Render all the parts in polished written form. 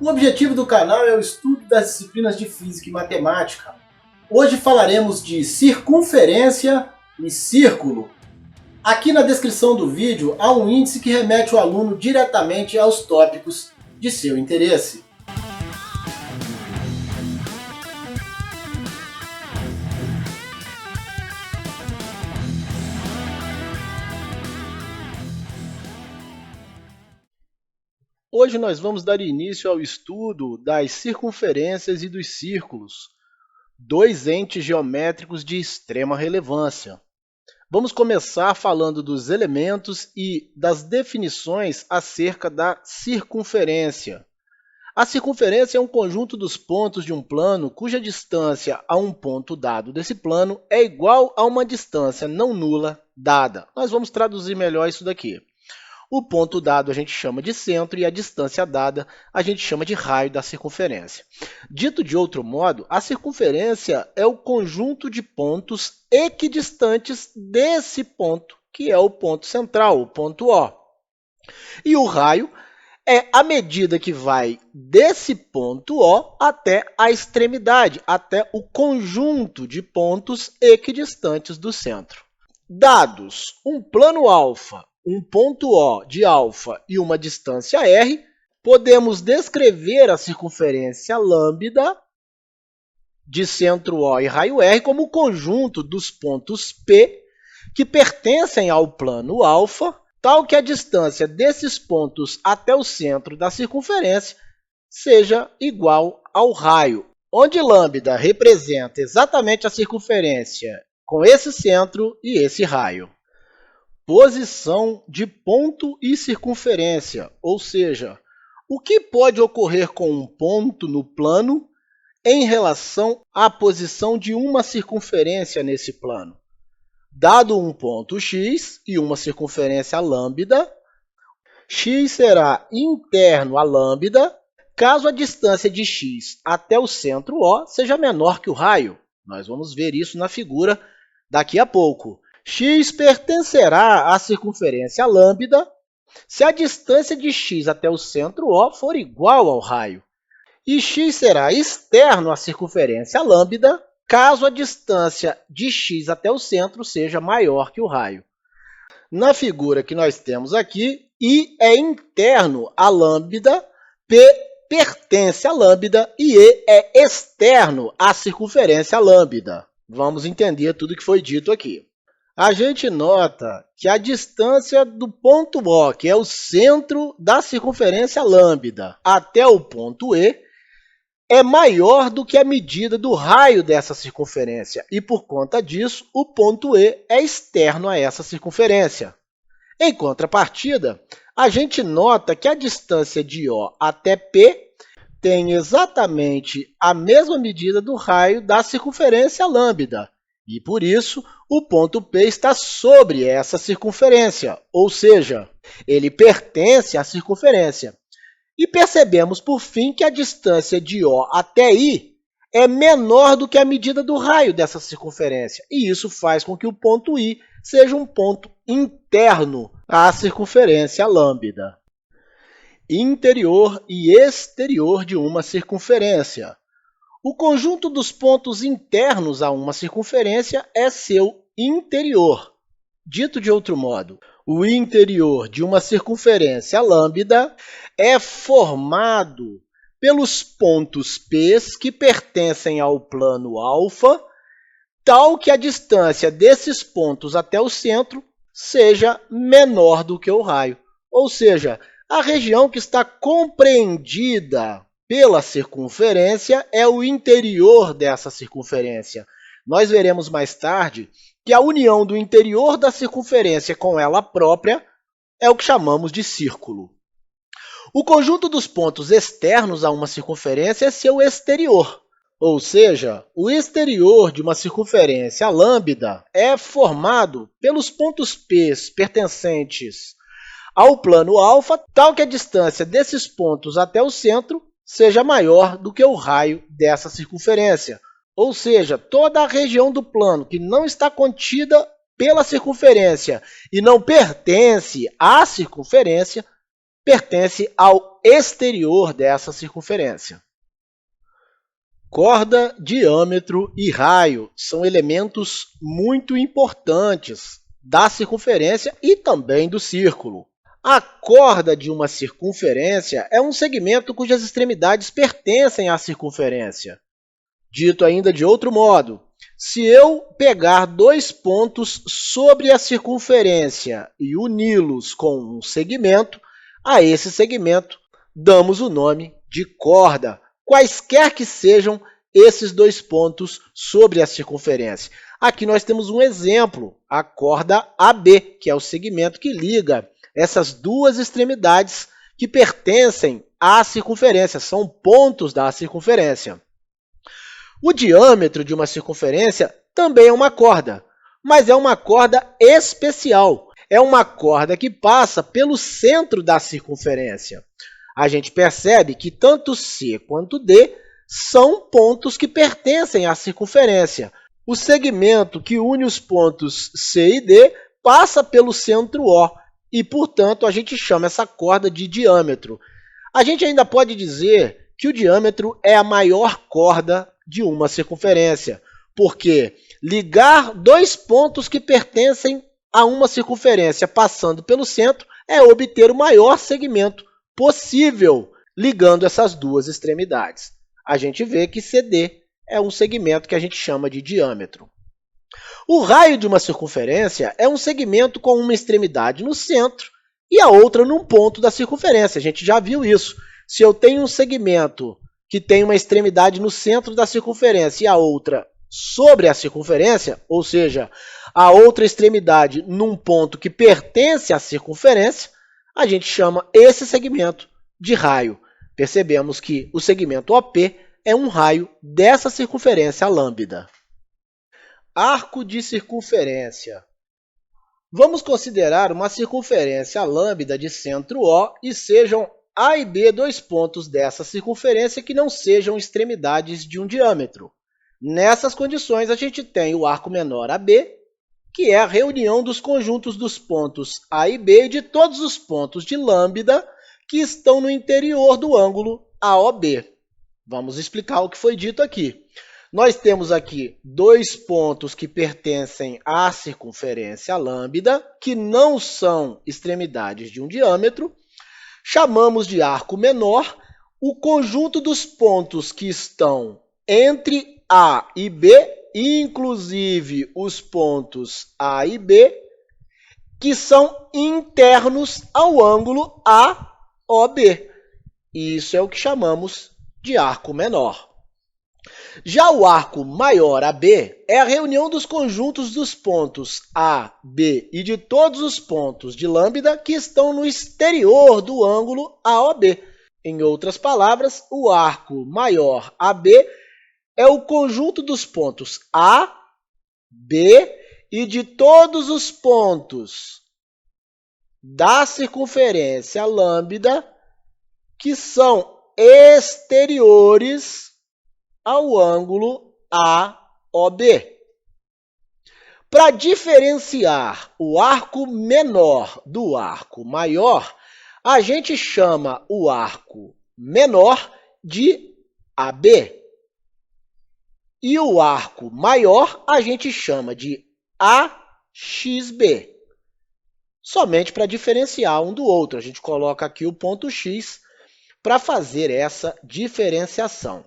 O objetivo do canal é o estudo das disciplinas de Física e Matemática. Hoje falaremos de circunferência e círculo. Aqui na descrição do vídeo há um índice que remete o aluno diretamente aos tópicos de seu interesse. Hoje nós vamos dar início ao estudo das circunferências e dos círculos, dois entes geométricos de extrema relevância. Vamos começar falando dos elementos e das definições acerca da circunferência. A circunferência é um conjunto dos pontos de um plano cuja distância a um ponto dado desse plano é igual a uma distância não nula dada. Nós vamos traduzir melhor isso daqui. O ponto dado a gente chama de centro e a distância dada a gente chama de raio da circunferência. Dito de outro modo, a circunferência é o conjunto de pontos equidistantes desse ponto, que é o ponto central, o ponto O. E o raio é a medida que vai desse ponto O até a extremidade, até o conjunto de pontos equidistantes do centro. Dados um plano alfa, um ponto O de alfa e uma distância r, podemos descrever a circunferência lambda de centro O e raio R como o conjunto dos pontos P que pertencem ao plano alfa, tal que a distância desses pontos até o centro da circunferência seja igual ao raio, onde lambda representa exatamente a circunferência com esse centro e esse raio. Posição de ponto e circunferência, ou seja, o que pode ocorrer com um ponto no plano em relação à posição de uma circunferência nesse plano. Dado um ponto x e uma circunferência lambda, x será interno a lambda caso a distância de x até o centro O seja menor que o raio. Nós vamos ver isso na figura daqui a pouco. X pertencerá à circunferência lambda se a distância de x até o centro O for igual ao raio. E x será externo à circunferência lambda caso a distância de x até o centro seja maior que o raio. Na figura que nós temos aqui, I é interno a lambda, P pertence a lambda e E é externo à circunferência lambda. Vamos entender tudo que foi dito aqui. A gente nota que a distância do ponto O, que é o centro da circunferência lambda, até o ponto E, é maior do que a medida do raio dessa circunferência, e por conta disso, o ponto E é externo a essa circunferência. Em contrapartida, a gente nota que a distância de O até P tem exatamente a mesma medida do raio da circunferência lambda, e, por isso, o ponto P está sobre essa circunferência, ou seja, ele pertence à circunferência. E percebemos, por fim, que a distância de O até I é menor do que a medida do raio dessa circunferência, e isso faz com que o ponto I seja um ponto interno à circunferência lambda. Interior e exterior de uma circunferência. O conjunto dos pontos internos a uma circunferência é seu interior. Dito de outro modo, o interior de uma circunferência lambda é formado pelos pontos P que pertencem ao plano alfa, tal que a distância desses pontos até o centro seja menor do que o raio. Ou seja, a região que está compreendida pela circunferência é o interior dessa circunferência. Nós veremos mais tarde que a união do interior da circunferência com ela própria é o que chamamos de círculo. O conjunto dos pontos externos a uma circunferência é seu exterior, ou seja, o exterior de uma circunferência lambda é formado pelos pontos P pertencentes ao plano alfa, tal que a distância desses pontos até o centro seja maior do que o raio dessa circunferência. Ou seja, toda a região do plano que não está contida pela circunferência e não pertence à circunferência pertence ao exterior dessa circunferência. Corda, diâmetro e raio são elementos muito importantes da circunferência e também do círculo. A corda de uma circunferência é um segmento cujas extremidades pertencem à circunferência. Dito ainda de outro modo, se eu pegar dois pontos sobre a circunferência e uni-los com um segmento, a esse segmento damos o nome de corda, quaisquer que sejam esses dois pontos sobre a circunferência. Aqui nós temos um exemplo, a corda AB, que é o segmento que liga essas duas extremidades que pertencem à circunferência, são pontos da circunferência. O diâmetro de uma circunferência também é uma corda, mas é uma corda especial. É uma corda que passa pelo centro da circunferência. A gente percebe que tanto C quanto D são pontos que pertencem à circunferência. O segmento que une os pontos C e D passa pelo centro O e, portanto, a gente chama essa corda de diâmetro. A gente ainda pode dizer que o diâmetro é a maior corda de uma circunferência, porque ligar dois pontos que pertencem a uma circunferência passando pelo centro é obter o maior segmento possível ligando essas duas extremidades. A gente vê que CD é um segmento que a gente chama de diâmetro. O raio de uma circunferência é um segmento com uma extremidade no centro e a outra num ponto da circunferência. A gente já viu isso. Se eu tenho um segmento que tem uma extremidade no centro da circunferência e a outra sobre a circunferência, ou seja, a outra extremidade num ponto que pertence à circunferência, a gente chama esse segmento de raio. Percebemos que o segmento OP é um raio dessa circunferência lambda. Arco de circunferência. Vamos considerar uma circunferência lambda de centro O e sejam A e B dois pontos dessa circunferência que não sejam extremidades de um diâmetro. Nessas condições, a gente tem o arco menor AB, que é a reunião dos conjuntos dos pontos A e B e de todos os pontos de lambda que estão no interior do ângulo AOB. Vamos explicar o que foi dito aqui. Nós temos aqui dois pontos que pertencem à circunferência lambda, que não são extremidades de um diâmetro. Chamamos de arco menor o conjunto dos pontos que estão entre A e B, inclusive os pontos A e B, que são internos ao ângulo AOB. Isso é o que chamamos de arco menor. Já o arco maior AB é a reunião dos conjuntos dos pontos A, B e de todos os pontos de lambda que estão no exterior do ângulo AOB. Em outras palavras, o arco maior AB é o conjunto dos pontos A, B e de todos os pontos da circunferência lambda que são exteriores ao ângulo AOB. Para diferenciar o arco menor do arco maior, a gente chama o arco menor de AB. E o arco maior a gente chama de AXB. Somente para diferenciar um do outro. A gente coloca aqui o ponto X para fazer essa diferenciação.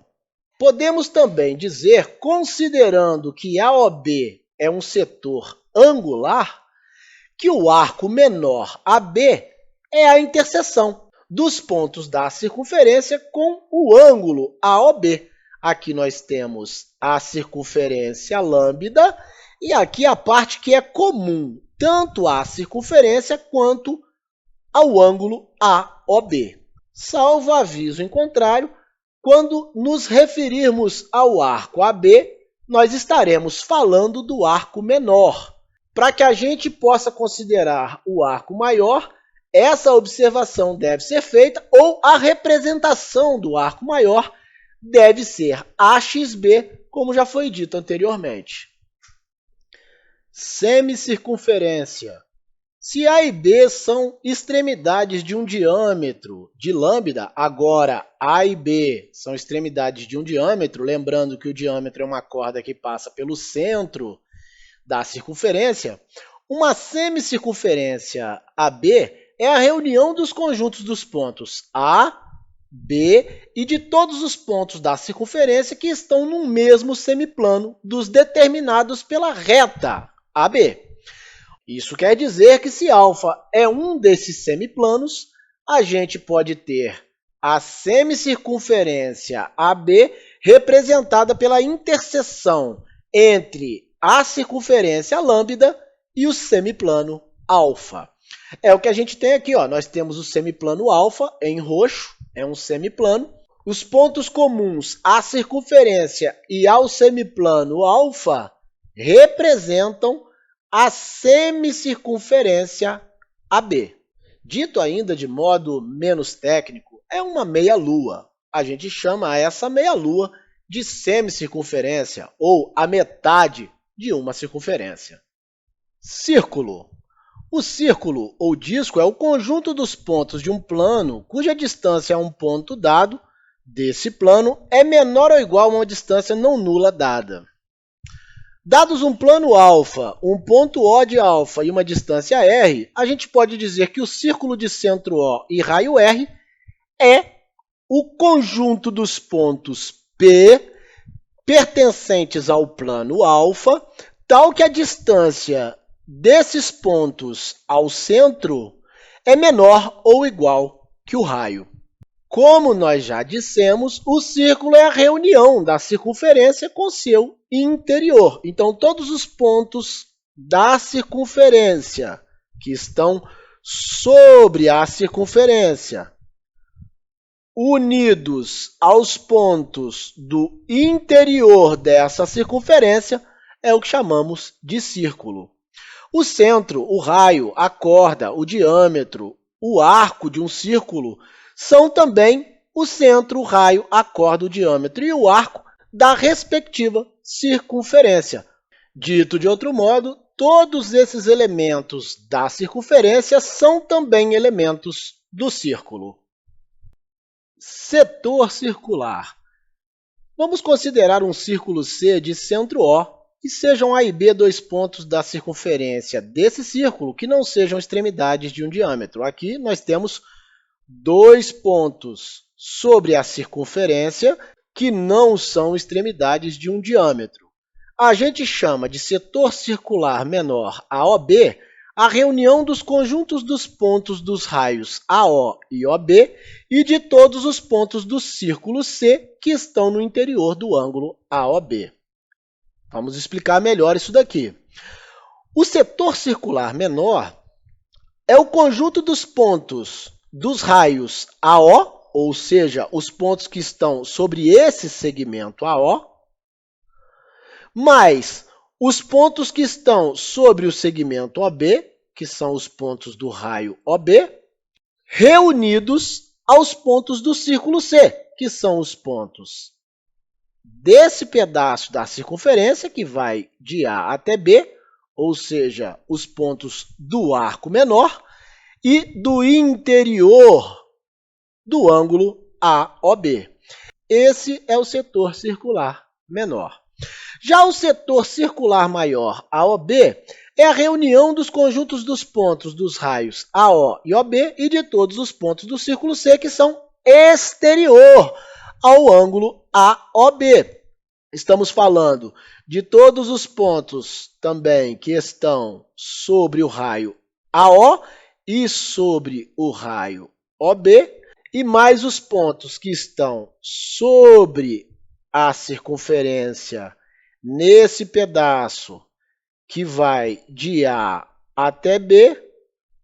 Podemos também dizer, considerando que AOB é um setor angular, que o arco menor AB é a interseção dos pontos da circunferência com o ângulo AOB. Aqui nós temos a circunferência lambda e aqui a parte que é comum tanto à circunferência quanto ao ângulo AOB. Salvo aviso em contrário, quando nos referirmos ao arco AB, nós estaremos falando do arco menor. Para que a gente possa considerar o arco maior, essa observação deve ser feita ou a representação do arco maior deve ser AXB, como já foi dito anteriormente. Semicircunferência. Se A e B são extremidades de um diâmetro de lambda, agora A e B são extremidades de um diâmetro, lembrando que o diâmetro é uma corda que passa pelo centro da circunferência, uma semicircunferência AB é a reunião dos conjuntos dos pontos A, B e de todos os pontos da circunferência que estão no mesmo semiplano dos determinados pela reta AB. Isso quer dizer que se α é um desses semiplanos, a gente pode ter a semicircunferência AB representada pela interseção entre a circunferência lambda e o semiplano α. É o que a gente tem aqui, ó. Nós temos o semiplano α em roxo, é um semiplano. Os pontos comuns à circunferência e ao semiplano α representam a semicircunferência AB. Dito ainda de modo menos técnico, é uma meia-lua. A gente chama essa meia-lua de semicircunferência, ou a metade de uma circunferência. Círculo. O círculo ou disco é o conjunto dos pontos de um plano cuja distância a um ponto dado desse plano é menor ou igual a uma distância não nula dada. Dados um plano α, um ponto O de α e uma distância r, a gente pode dizer que o círculo de centro O e raio R é o conjunto dos pontos P pertencentes ao plano α, tal que a distância desses pontos ao centro é menor ou igual que o raio. Como nós já dissemos, o círculo é a reunião da circunferência com seu interior. Então, todos os pontos da circunferência que estão sobre a circunferência, unidos aos pontos do interior dessa circunferência, é o que chamamos de círculo. O centro, o raio, a corda, o diâmetro, o arco de um círculo são também o centro, o raio, a corda, o diâmetro e o arco da respectiva circunferência. Dito de outro modo, todos esses elementos da circunferência são também elementos do círculo. Setor circular. Vamos considerar um círculo C de centro O e sejam A e B dois pontos da circunferência desse círculo que não sejam extremidades de um diâmetro. Aqui nós temos dois pontos sobre a circunferência que não são extremidades de um diâmetro. A gente chama de setor circular menor AOB a reunião dos conjuntos dos pontos dos raios AO e OB e de todos os pontos do círculo C que estão no interior do ângulo AOB. Vamos explicar melhor isso daqui. O setor circular menor é o conjunto dos pontos dos raios AO, ou seja, os pontos que estão sobre esse segmento AO, mais os pontos que estão sobre o segmento OB, que são os pontos do raio OB, reunidos aos pontos do círculo C, que são os pontos desse pedaço da circunferência, que vai de A até B, ou seja, os pontos do arco menor, e do interior do ângulo AOB. Esse é o setor circular menor. Já o setor circular maior, AOB, é a reunião dos conjuntos dos pontos dos raios AO e OB e de todos os pontos do círculo C que são exterior ao ângulo AOB. Estamos falando de todos os pontos também que estão sobre o raio AO e sobre o raio OB, e mais os pontos que estão sobre a circunferência nesse pedaço que vai de A até B,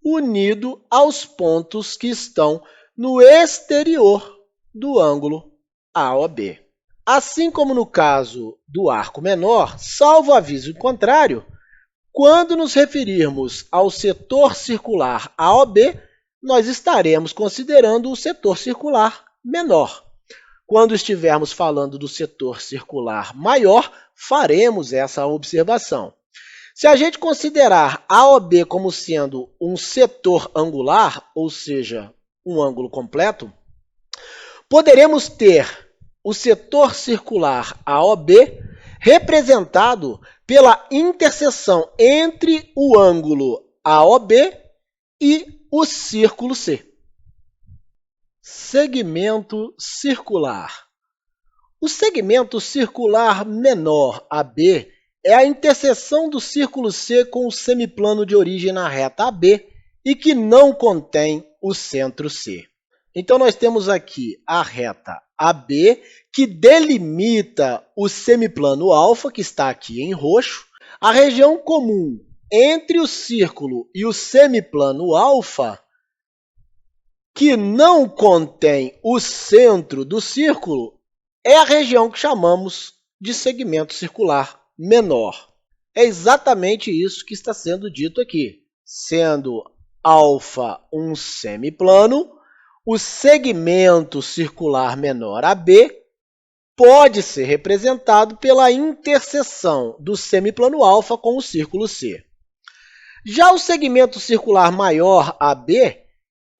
unido aos pontos que estão no exterior do ângulo AOB. Assim como no caso do arco menor, salvo aviso contrário, quando nos referirmos ao setor circular AOB, nós estaremos considerando o setor circular menor. Quando estivermos falando do setor circular maior, faremos essa observação. Se a gente considerar AOB como sendo um setor angular, ou seja, um ângulo completo, poderemos ter o setor circular AOB representado pela interseção entre o ângulo AOB e o círculo C. Segmento circular. O segmento circular menor AB é a interseção do círculo C com o semiplano de origem na reta AB e que não contém o centro C. Então, nós temos aqui a reta AB, que delimita o semiplano alfa, que está aqui em roxo. A região comum entre o círculo e o semiplano alfa, que não contém o centro do círculo, é a região que chamamos de segmento circular menor. É exatamente isso que está sendo dito aqui. Sendo alfa um semiplano, o segmento circular menor AB pode ser representado pela interseção do semiplano alfa com o círculo C. Já o segmento circular maior AB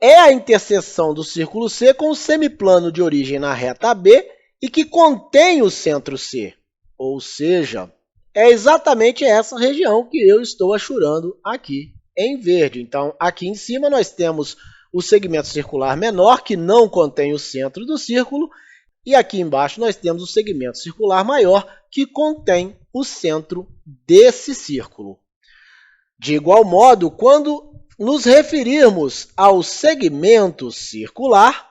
é a interseção do círculo C com o semiplano de origem na reta AB e que contém o centro C. Ou seja, é exatamente essa região que eu estou achurando aqui em verde. Então, aqui em cima nós temos o segmento circular menor, que não contém o centro do círculo, e aqui embaixo nós temos o segmento circular maior, que contém o centro desse círculo. De igual modo, quando nos referirmos ao segmento circular,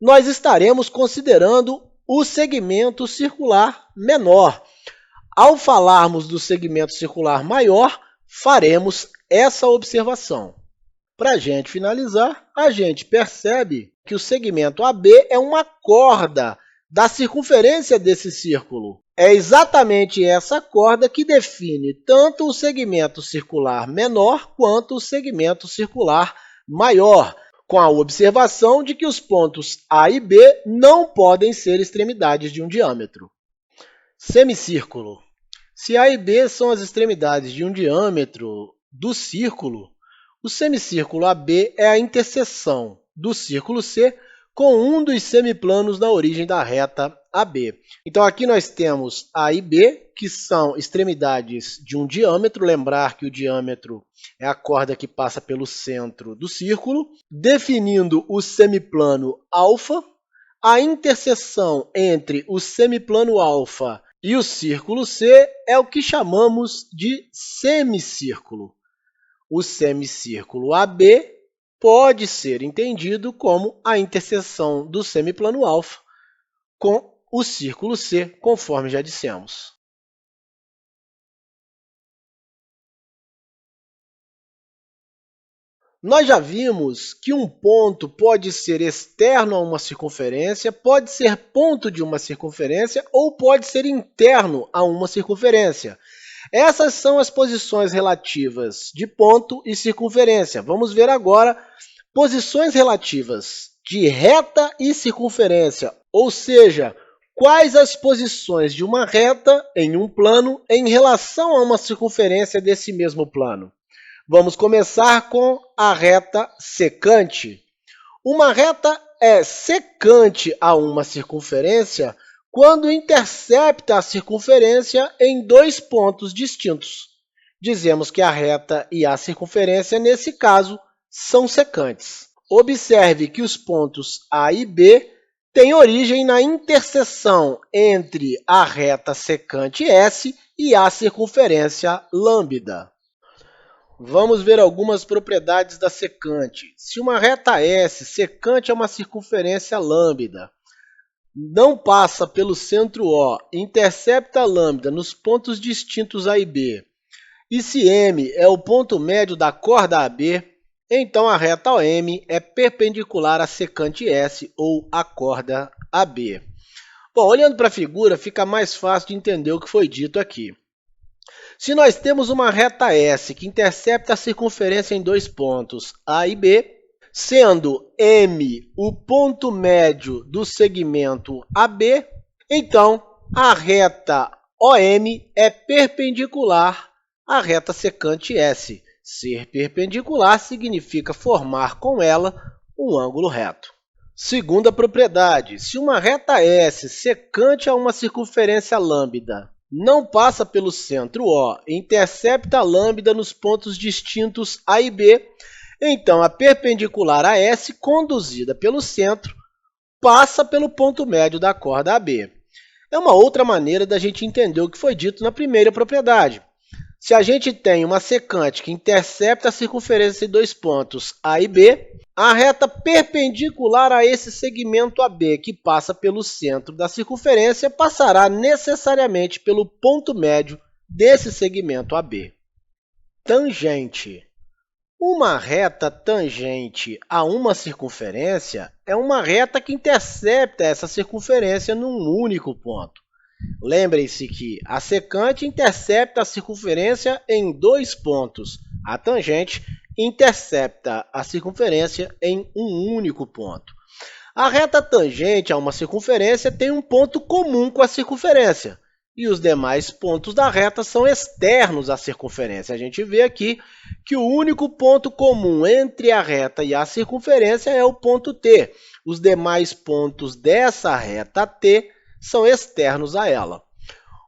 nós estaremos considerando o segmento circular menor. Ao falarmos do segmento circular maior, faremos essa observação. Para a gente finalizar, a gente percebe que o segmento AB é uma corda da circunferência desse círculo. É exatamente essa corda que define tanto o segmento circular menor quanto o segmento circular maior, com a observação de que os pontos A e B não podem ser extremidades de um diâmetro. Semicírculo. Se A e B são as extremidades de um diâmetro do círculo, o semicírculo AB é a interseção do círculo C com um dos semiplanos na origem da reta AB. Então, aqui nós temos A e B, que são extremidades de um diâmetro. Lembrar que o diâmetro é a corda que passa pelo centro do círculo, definindo o semiplano alfa. A interseção entre o semiplano alfa e o círculo C é o que chamamos de semicírculo. O semicírculo AB pode ser entendido como a interseção do semiplano alfa com o círculo C, conforme já dissemos. Nós já vimos que um ponto pode ser externo a uma circunferência, pode ser ponto de uma circunferência ou pode ser interno a uma circunferência. Essas são as posições relativas de ponto e circunferência. Vamos ver agora posições relativas de reta e circunferência, ou seja, quais as posições de uma reta em um plano em relação a uma circunferência desse mesmo plano. Vamos começar com a reta secante. Uma reta é secante a uma circunferência quando intercepta a circunferência em dois pontos distintos. Dizemos que a reta e a circunferência, nesse caso, são secantes. Observe que os pontos A e B têm origem na interseção entre a reta secante S e a circunferência lambda. Vamos ver algumas propriedades da secante. Se uma reta S secante a uma circunferência lambda não passa pelo centro O, intercepta a lambda nos pontos distintos A e B, e se M é o ponto médio da corda AB, então a reta OM é perpendicular à secante S ou à corda AB. Bom, olhando para a figura, fica mais fácil de entender o que foi dito aqui. Se nós temos uma reta S que intercepta a circunferência em dois pontos A e B, sendo M o ponto médio do segmento AB, então a reta OM é perpendicular a reta secante S. Ser perpendicular significa formar com ela um ângulo reto. Segunda propriedade, se uma reta S secante a uma circunferência lambda não passa pelo centro O e intercepta a lambda nos pontos distintos A e B, então a perpendicular a S, conduzida pelo centro, passa pelo ponto médio da corda AB. É uma outra maneira da gente entender o que foi dito na primeira propriedade. Se a gente tem uma secante que intercepta a circunferência de dois pontos A e B, a reta perpendicular a esse segmento AB, que passa pelo centro da circunferência, passará necessariamente pelo ponto médio desse segmento AB. Tangente. Uma reta tangente a uma circunferência é uma reta que intercepta essa circunferência num único ponto. Lembrem-se que a secante intercepta a circunferência em dois pontos. A tangente intercepta a circunferência em um único ponto. A reta tangente a uma circunferência tem um ponto comum com a circunferência, e os demais pontos da reta são externos à circunferência. A gente vê aqui que o único ponto comum entre a reta e a circunferência é o ponto T. Os demais pontos dessa reta T são externos a ela.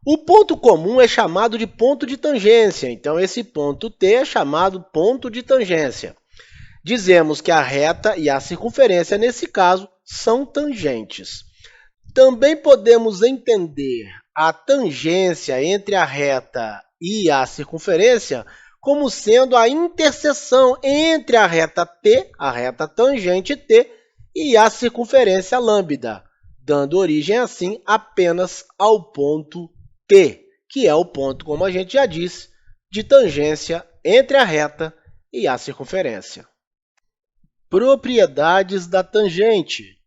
O ponto comum é chamado de ponto de tangência, então esse ponto T é chamado ponto de tangência. Dizemos que a reta e a circunferência, nesse caso, são tangentes. Também podemos entender a tangência entre a reta e a circunferência como sendo a interseção entre a reta T, a reta tangente T, e a circunferência lambda, dando origem, assim, apenas ao ponto T, que é o ponto, como a gente já disse, de tangência entre a reta e a circunferência. Propriedades da tangente.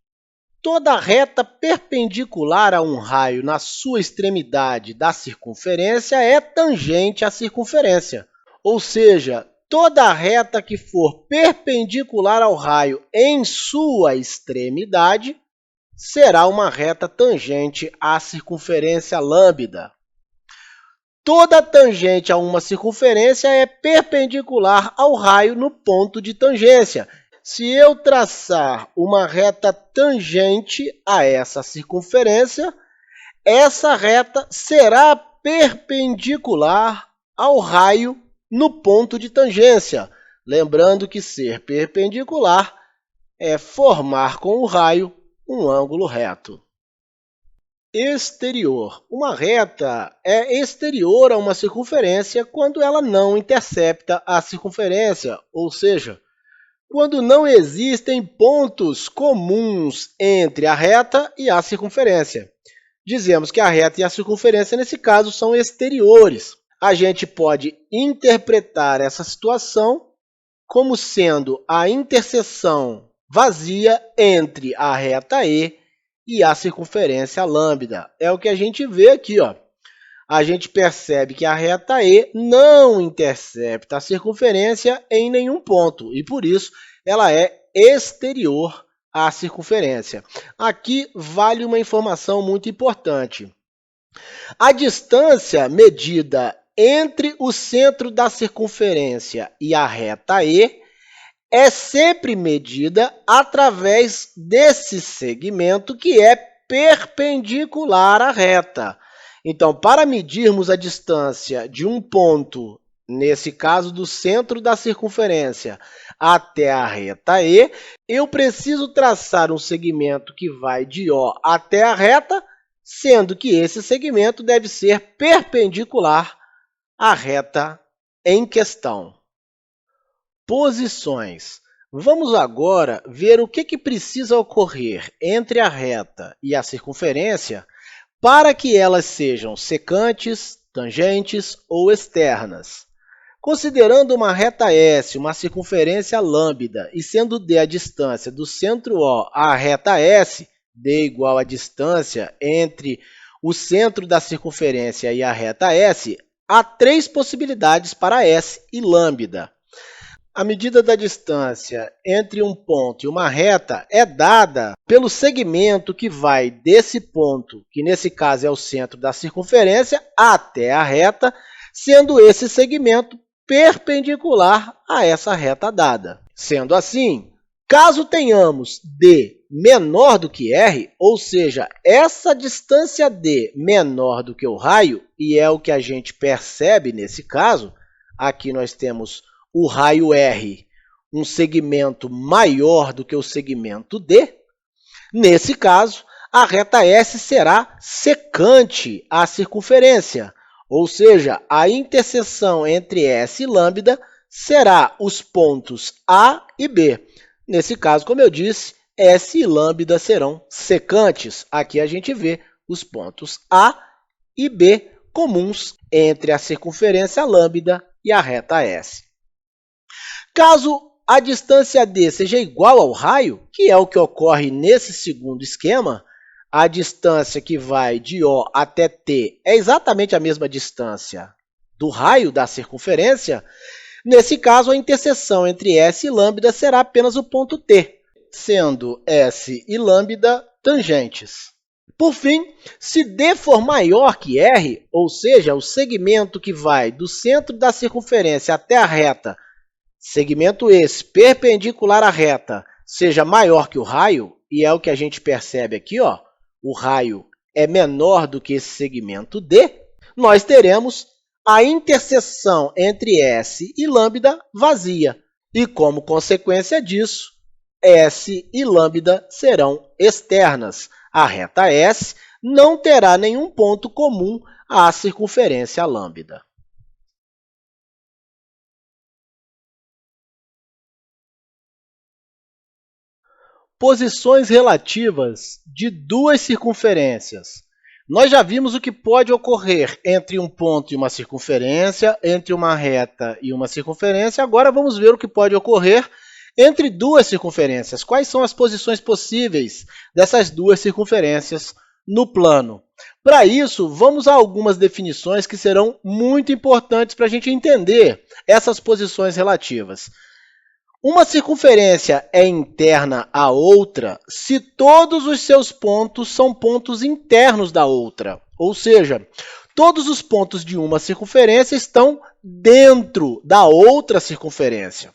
Toda reta perpendicular a um raio na sua extremidade da circunferência é tangente à circunferência, ou seja, toda reta que for perpendicular ao raio em sua extremidade será uma reta tangente à circunferência lambda. Toda tangente a uma circunferência é perpendicular ao raio no ponto de tangência. Se eu traçar uma reta tangente a essa circunferência, essa reta será perpendicular ao raio no ponto de tangência. Lembrando que ser perpendicular é formar com o raio um ângulo reto. Exterior. Uma reta é exterior a uma circunferência quando ela não intercepta a circunferência, ou seja, quando não existem pontos comuns entre a reta e a circunferência. Dizemos que a reta e a circunferência, nesse caso, são exteriores. A gente pode interpretar essa situação como sendo a interseção vazia entre a reta E e a circunferência lambda. É o que a gente vê aqui, ó. A gente percebe que a reta E não intercepta a circunferência em nenhum ponto, e por isso ela é exterior à circunferência. Aqui vale uma informação muito importante. A distância medida entre o centro da circunferência e a reta E é sempre medida através desse segmento que é perpendicular à reta. Então, para medirmos a distância de um ponto, nesse caso do centro da circunferência, até a reta E, eu preciso traçar um segmento que vai de O até a reta, sendo que esse segmento deve ser perpendicular à reta em questão. Posições. Vamos agora ver o que precisa ocorrer entre a reta e a circunferência para que elas sejam secantes, tangentes ou externas. Considerando uma reta S, uma circunferência lambda, e sendo D a distância do centro O à reta S, D igual a distância entre o centro da circunferência e a reta S, há três possibilidades para S e lambda. A medida da distância entre um ponto e uma reta é dada pelo segmento que vai desse ponto, que nesse caso é o centro da circunferência, até a reta, sendo esse segmento perpendicular a essa reta dada. Sendo assim, caso tenhamos D menor do que R, ou seja, essa distância D menor do que o raio, e é o que a gente percebe nesse caso, aqui nós temos o raio R, um segmento maior do que o segmento D, nesse caso, a reta S será secante à circunferência, ou seja, a interseção entre S e lambda será os pontos A e B. Nesse caso, como eu disse, S e lambda serão secantes. Aqui a gente vê os pontos A e B comuns entre a circunferência lambda e a reta S. Caso a distância D seja igual ao raio, que é o que ocorre nesse segundo esquema, a distância que vai de O até T é exatamente a mesma distância do raio da circunferência. Nesse caso, a interseção entre S e lambda será apenas o ponto T, sendo S e lambda tangentes. Por fim, se D for maior que R, ou seja, o segmento que vai do centro da circunferência até a reta, segmento esse perpendicular à reta, seja maior que o raio, e é o que a gente percebe aqui, ó, o raio é menor do que esse segmento D, nós teremos a interseção entre S e lambda vazia. E, como consequência disso, S e lambda serão externas. A reta S não terá nenhum ponto comum à circunferência lambda. Posições relativas de duas circunferências. Nós já vimos o que pode ocorrer entre um ponto e uma circunferência, entre uma reta e uma circunferência. Agora vamos ver o que pode ocorrer entre duas circunferências. Quais são as posições possíveis dessas duas circunferências no plano? Para isso, vamos a algumas definições que serão muito importantes para a gente entender essas posições relativas. Uma circunferência é interna à outra se todos os seus pontos são pontos internos da outra, ou seja, todos os pontos de uma circunferência estão dentro da outra circunferência.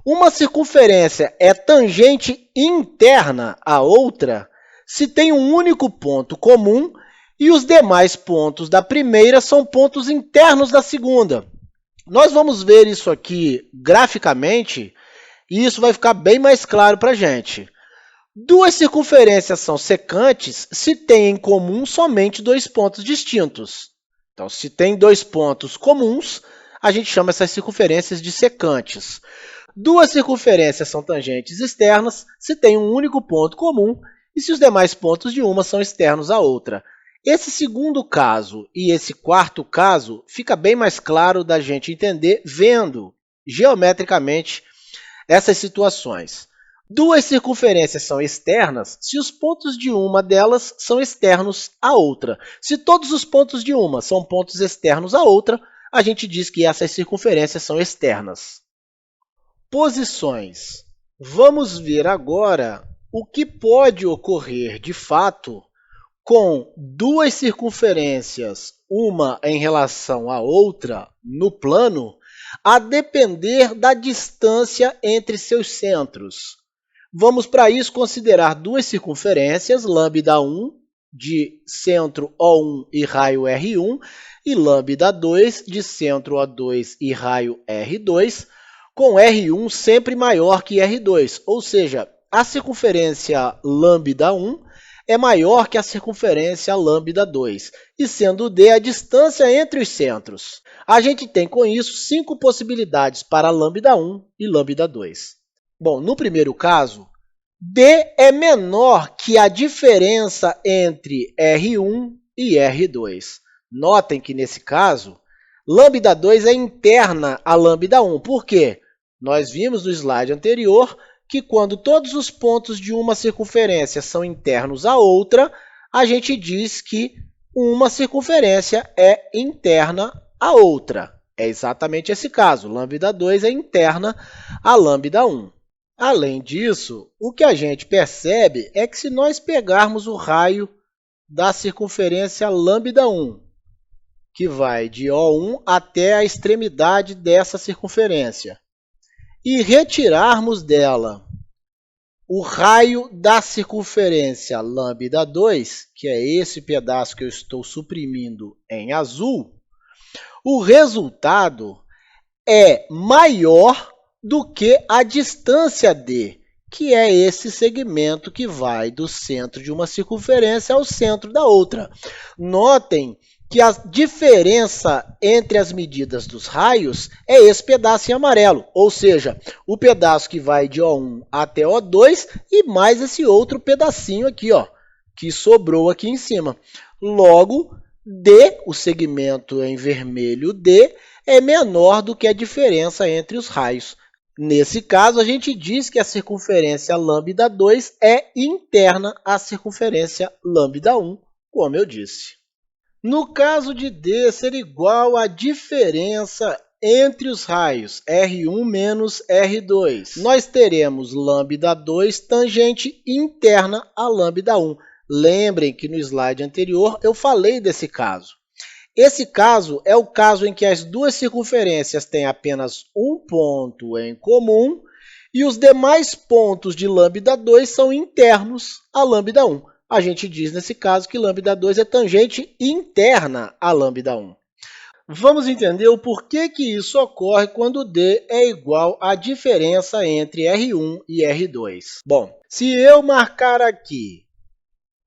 Uma circunferência é tangente interna à outra se tem um único ponto comum e os demais pontos da primeira são pontos internos da segunda. Nós vamos ver isso aqui graficamente, e isso vai ficar bem mais claro para a gente. Duas circunferências são secantes se têm em comum somente dois pontos distintos. Então, se tem dois pontos comuns, a gente chama essas circunferências de secantes. Duas circunferências são tangentes externas se tem um único ponto comum e se os demais pontos de uma são externos à outra. Esse segundo caso e esse quarto caso fica bem mais claro da gente entender vendo geometricamente essas situações. Duas circunferências são externas se os pontos de uma delas são externos à outra. Se todos os pontos de uma são pontos externos à outra, a gente diz que essas circunferências são externas. Posições. Vamos ver agora o que pode ocorrer de fato com duas circunferências, uma em relação à outra, no plano, a depender da distância entre seus centros. Vamos, para isso, considerar duas circunferências, lambda1 de centro O1 e raio R1 e lambda2 de centro O2 e raio R2, com R1 sempre maior que R2, ou seja, a circunferência lambda1 é maior que a circunferência lambda2, e sendo D a distância entre os centros. A gente tem, com isso, 5 possibilidades para lambda1 e lambda2. Bom, no primeiro caso, D é menor que a diferença entre R1 e R2. Notem que, nesse caso, lambda2 é interna a lambda1. Por quê? Nós vimos no slide anterior que quando todos os pontos de uma circunferência são internos à outra, a gente diz que uma circunferência é interna à outra. É exatamente esse caso. Lambda2 é interna a lambda1. Além disso, o que a gente percebe é que se nós pegarmos o raio da circunferência lambda1, que vai de O1 até a extremidade dessa circunferência, e retirarmos dela o raio da circunferência lambda2, que é esse pedaço que eu estou suprimindo em azul, o resultado é maior do que a distância D, que é esse segmento que vai do centro de uma circunferência ao centro da outra. Notem que a diferença entre as medidas dos raios é esse pedaço em amarelo, ou seja, o pedaço que vai de O1 até O2 e mais esse outro pedacinho aqui, ó, que sobrou aqui em cima. Logo, D, o segmento em vermelho D, é menor do que a diferença entre os raios. Nesse caso, a gente diz que a circunferência lambda2 é interna à circunferência lambda1, como eu disse. No caso de D ser igual à diferença entre os raios R1 menos R2, nós teremos lambda2 tangente interna a lambda1. Lembrem que no slide anterior eu falei desse caso. Esse caso é o caso em que as duas circunferências têm apenas um ponto em comum e os demais pontos de lambda2 são internos a lambda1. A gente diz nesse caso que lambda2 é tangente interna a lambda1. Vamos entender o porquê que isso ocorre quando D é igual à diferença entre R1 e R2. Bom, se eu marcar aqui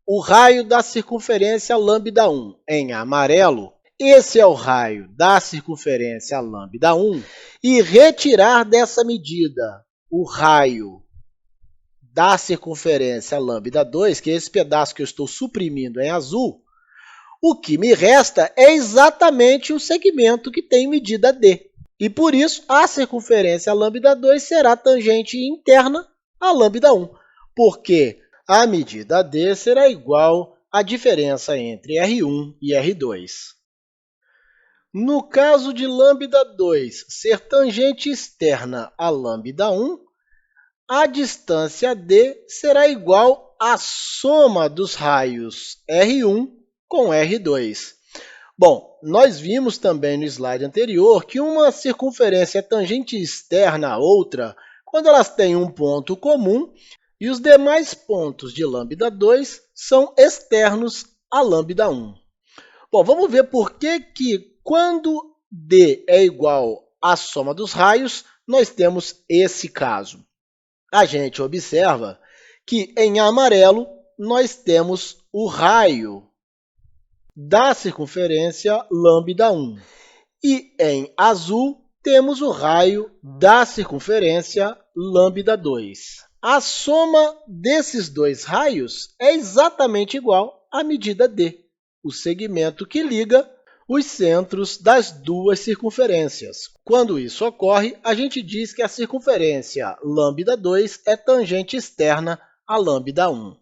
o raio da circunferência lambda1 em amarelo, esse é o raio da circunferência lambda1, e retirar dessa medida o raio da circunferência lambda2, que é esse pedaço que eu estou suprimindo em azul, o que me resta é exatamente o segmento que tem medida D. E por isso, a circunferência lambda2 será tangente interna a lambda1, porque a medida D será igual à diferença entre R1 e R2. No caso de lambda2 ser tangente externa a lambda1, a distância D será igual à soma dos raios R1 com R2. Bom, nós vimos também no slide anterior que uma circunferência é tangente externa a outra quando elas têm um ponto comum e os demais pontos de lambda2 são externos a lambda1. Bom, vamos ver por que quando D é igual à soma dos raios, nós temos esse caso. A gente observa que em amarelo nós temos o raio da circunferência lambda1 e em azul temos o raio da circunferência lambda2. A soma desses dois raios é exatamente igual à medida D, o segmento que liga os centros das duas circunferências. Quando isso ocorre, a gente diz que a circunferência lambda2 é tangente externa a lambda1.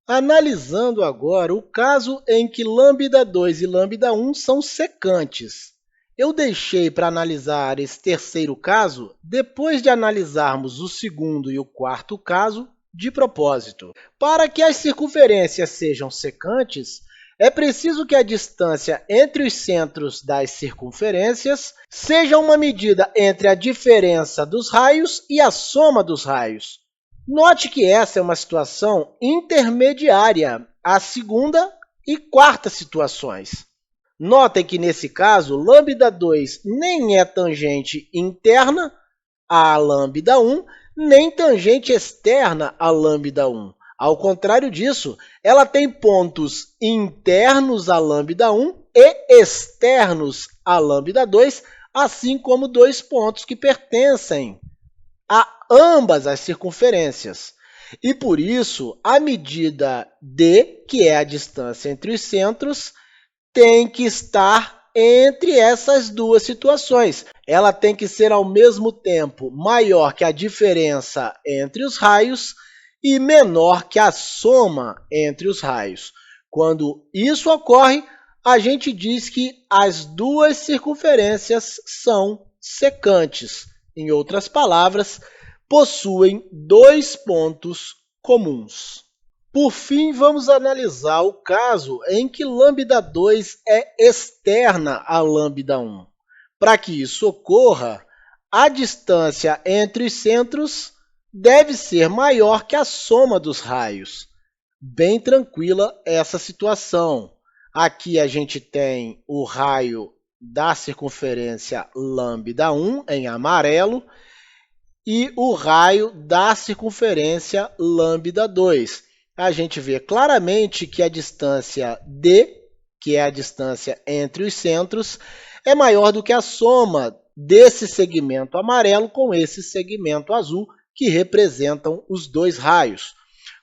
Analisando agora o caso em que lambda2 e lambda1 são secantes. Eu deixei para analisar esse terceiro caso depois de analisarmos o segundo e o quarto caso de propósito. Para que as circunferências sejam secantes, é preciso que a distância entre os centros das circunferências seja uma medida entre a diferença dos raios e a soma dos raios. Note que essa é uma situação intermediária à segunda e quarta situações. Notem que, nesse caso, lambda2 nem é tangente interna a lambda1, nem tangente externa a lambda1. Ao contrário disso, ela tem pontos internos a lambda1 e externos a lambda2, assim como dois pontos que pertencem a ambas as circunferências. E, por isso, a medida D, que é a distância entre os centros, tem que estar entre essas duas situações. Ela tem que ser, ao mesmo tempo, maior que a diferença entre os raios e menor que a soma entre os raios. Quando isso ocorre, a gente diz que as duas circunferências são secantes. Em outras palavras, possuem dois pontos comuns. Por fim, vamos analisar o caso em que lambda2 é externa a lambda1. Para que isso ocorra, a distância entre os centros deve ser maior que a soma dos raios. Bem tranquila essa situação. Aqui a gente tem o raio da circunferência lambda1 em amarelo e o raio da circunferência lambda2. A gente vê claramente que a distância D, que é a distância entre os centros, é maior do que a soma desse segmento amarelo com esse segmento azul, que representam os dois raios.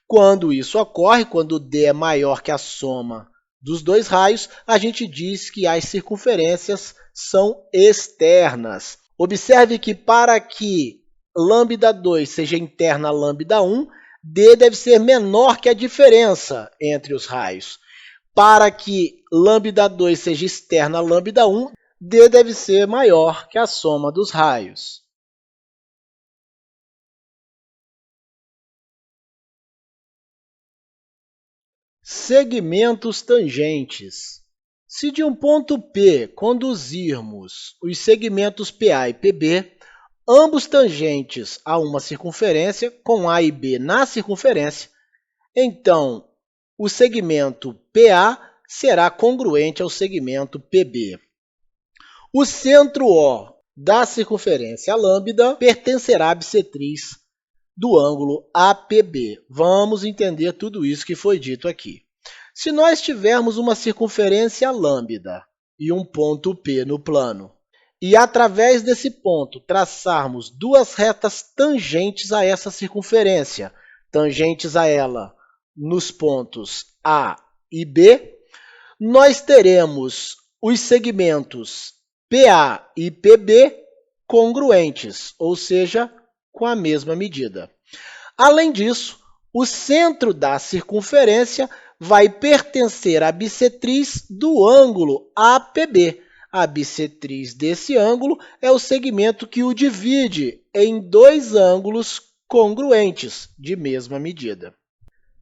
Quando isso ocorre, quando D é maior que a soma dos dois raios, a gente diz que as circunferências são externas. Observe que para que lambda2 seja interna a lambda1, D deve ser menor que a diferença entre os raios. Para que lambda2 seja externa a lambda1, D deve ser maior que a soma dos raios. Segmentos tangentes. Se de um ponto P conduzirmos os segmentos PA e PB, ambos tangentes a uma circunferência, com A e B na circunferência, então o segmento PA será congruente ao segmento PB. O centro O da circunferência lambda pertencerá à bissetriz do ângulo APB. Vamos entender tudo isso que foi dito aqui. Se nós tivermos uma circunferência lambda e um ponto P no plano, e através desse ponto traçarmos duas retas tangentes a essa circunferência, tangentes a ela nos pontos A e B, nós teremos os segmentos PA e PB congruentes, ou seja, com a mesma medida. Além disso, o centro da circunferência vai pertencer à bissetriz do ângulo APB. A bissetriz desse ângulo é o segmento que o divide em dois ângulos congruentes, de mesma medida.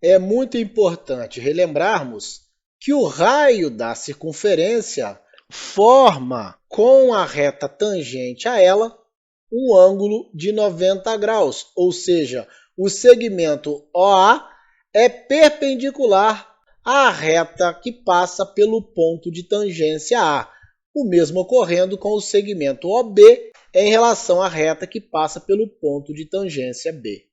É muito importante relembrarmos que o raio da circunferência forma, com a reta tangente a ela, um ângulo de 90 graus, ou seja, o segmento OA é perpendicular à reta que passa pelo ponto de tangência A. O mesmo ocorrendo com o segmento OB em relação à reta que passa pelo ponto de tangência B.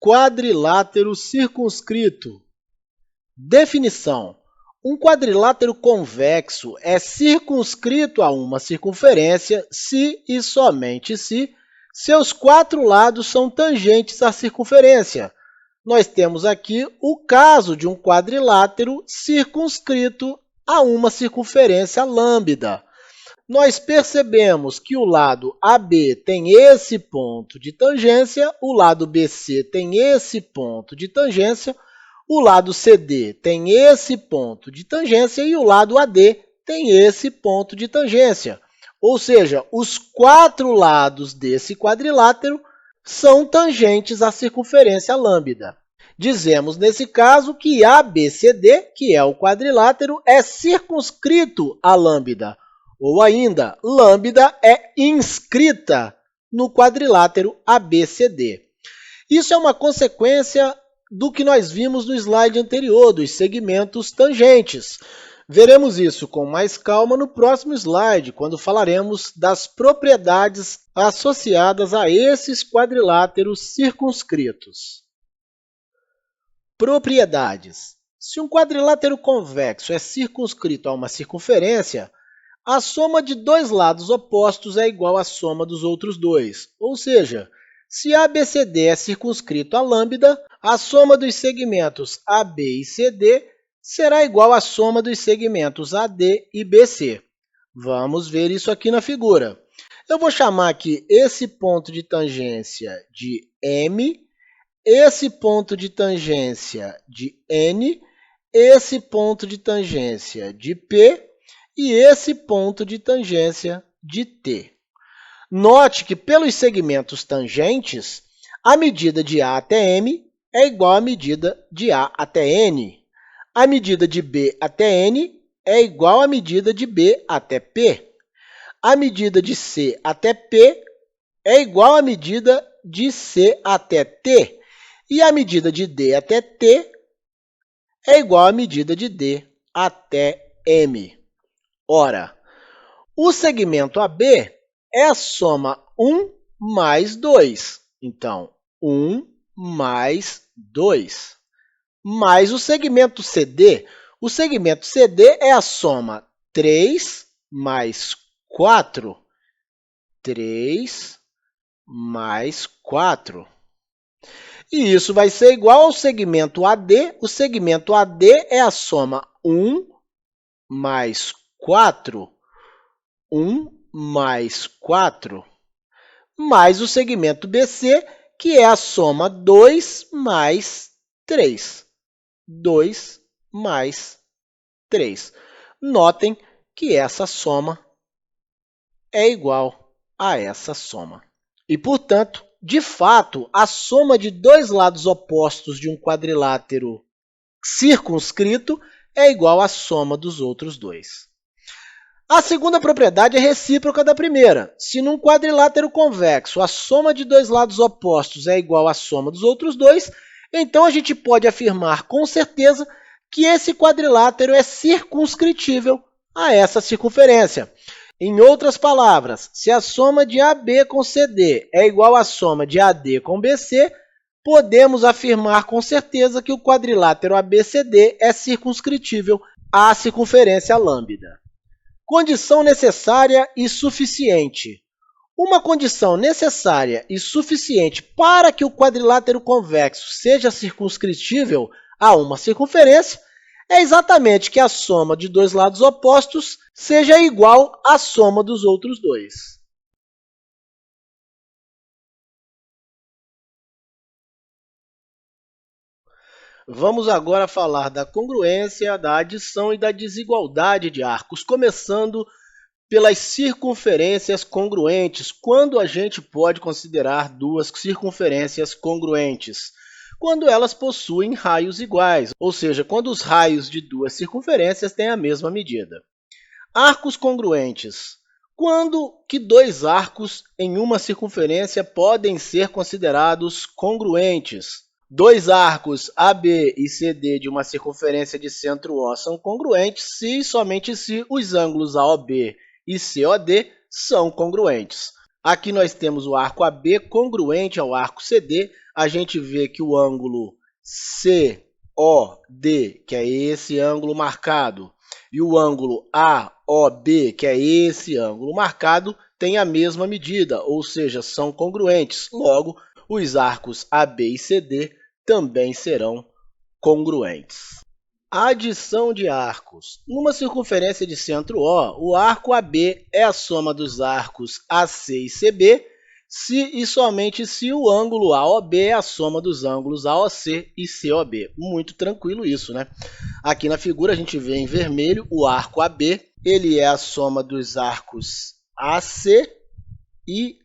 Quadrilátero circunscrito. Definição. Um quadrilátero convexo é circunscrito a uma circunferência se e somente se seus quatro lados são tangentes à circunferência. Nós temos aqui o caso de um quadrilátero circunscrito a uma circunferência lambda. Nós percebemos que o lado AB tem esse ponto de tangência, o lado BC tem esse ponto de tangência, o lado CD tem esse ponto de tangência e o lado AD tem esse ponto de tangência. Ou seja, os quatro lados desse quadrilátero são tangentes à circunferência lambda. Dizemos, nesse caso, que ABCD, que é o quadrilátero, é circunscrito a lambda. Ou ainda, lambda é inscrita no quadrilátero ABCD. Isso é uma consequência do que nós vimos no slide anterior, dos segmentos tangentes. Veremos isso com mais calma no próximo slide, quando falaremos das propriedades associadas a esses quadriláteros circunscritos. Propriedades. Se um quadrilátero convexo é circunscrito a uma circunferência, a soma de dois lados opostos é igual à soma dos outros dois. Ou seja, se ABCD é circunscrito a lambda, a soma dos segmentos AB e CD será igual à soma dos segmentos AD e BC. Vamos ver isso aqui na figura. Eu vou chamar aqui esse ponto de tangência de M, esse ponto de tangência de N, esse ponto de tangência de P e esse ponto de tangência de T. Note que pelos segmentos tangentes, a medida de A até M é igual à medida de A até N. A medida de B até N é igual à medida de B até P. A medida de C até P é igual à medida de C até T. E a medida de D até T é igual à medida de D até M. Ora, o segmento AB é a soma 1 mais 2. Então, 1 mais 2. Mais o segmento CD. O segmento CD é a soma 3 mais 4. 3 mais 4. E isso vai ser igual ao segmento AD. O segmento AD é a soma 1 mais 4. 1 mais 4. Mais o segmento BC, que é a soma 2 mais 3. 2 mais 3. Notem que essa soma é igual a essa soma. E, portanto, de fato, a soma de dois lados opostos de um quadrilátero circunscrito é igual à soma dos outros dois. A segunda propriedade é recíproca da primeira. Se num quadrilátero convexo a soma de dois lados opostos é igual à soma dos outros dois, então a gente pode afirmar com certeza que esse quadrilátero é circunscritível a essa circunferência. Em outras palavras, se a soma de AB com CD é igual à soma de AD com BC, podemos afirmar com certeza que o quadrilátero ABCD é circunscritível à circunferência lambda. Condição necessária e suficiente. Uma condição necessária e suficiente para que o quadrilátero convexo seja circunscritível a uma circunferência é exatamente que a soma de dois lados opostos seja igual à soma dos outros dois. Vamos agora falar da congruência, da adição e da desigualdade de arcos, começando pelas circunferências congruentes. Quando a gente pode considerar duas circunferências congruentes? Quando elas possuem raios iguais, ou seja, quando os raios de duas circunferências têm a mesma medida. Arcos congruentes. Quando que dois arcos em uma circunferência podem ser considerados congruentes? Dois arcos AB e CD de uma circunferência de centro O são congruentes se e somente se os ângulos AOB e COD são congruentes. Aqui nós temos o arco AB congruente ao arco CD. A gente vê que o ângulo COD, que é esse ângulo marcado, e o ângulo AOB, que é esse ângulo marcado, têm a mesma medida, ou seja, são congruentes. Logo, os arcos AB e CD também serão congruentes. Adição de arcos. Numa circunferência de centro O, o arco AB é a soma dos arcos AC e CB, se e somente se o ângulo AOB é a soma dos ângulos AOC e COB. Muito tranquilo isso, né? Aqui na figura a gente vê em vermelho o arco AB, ele é a soma dos arcos AC e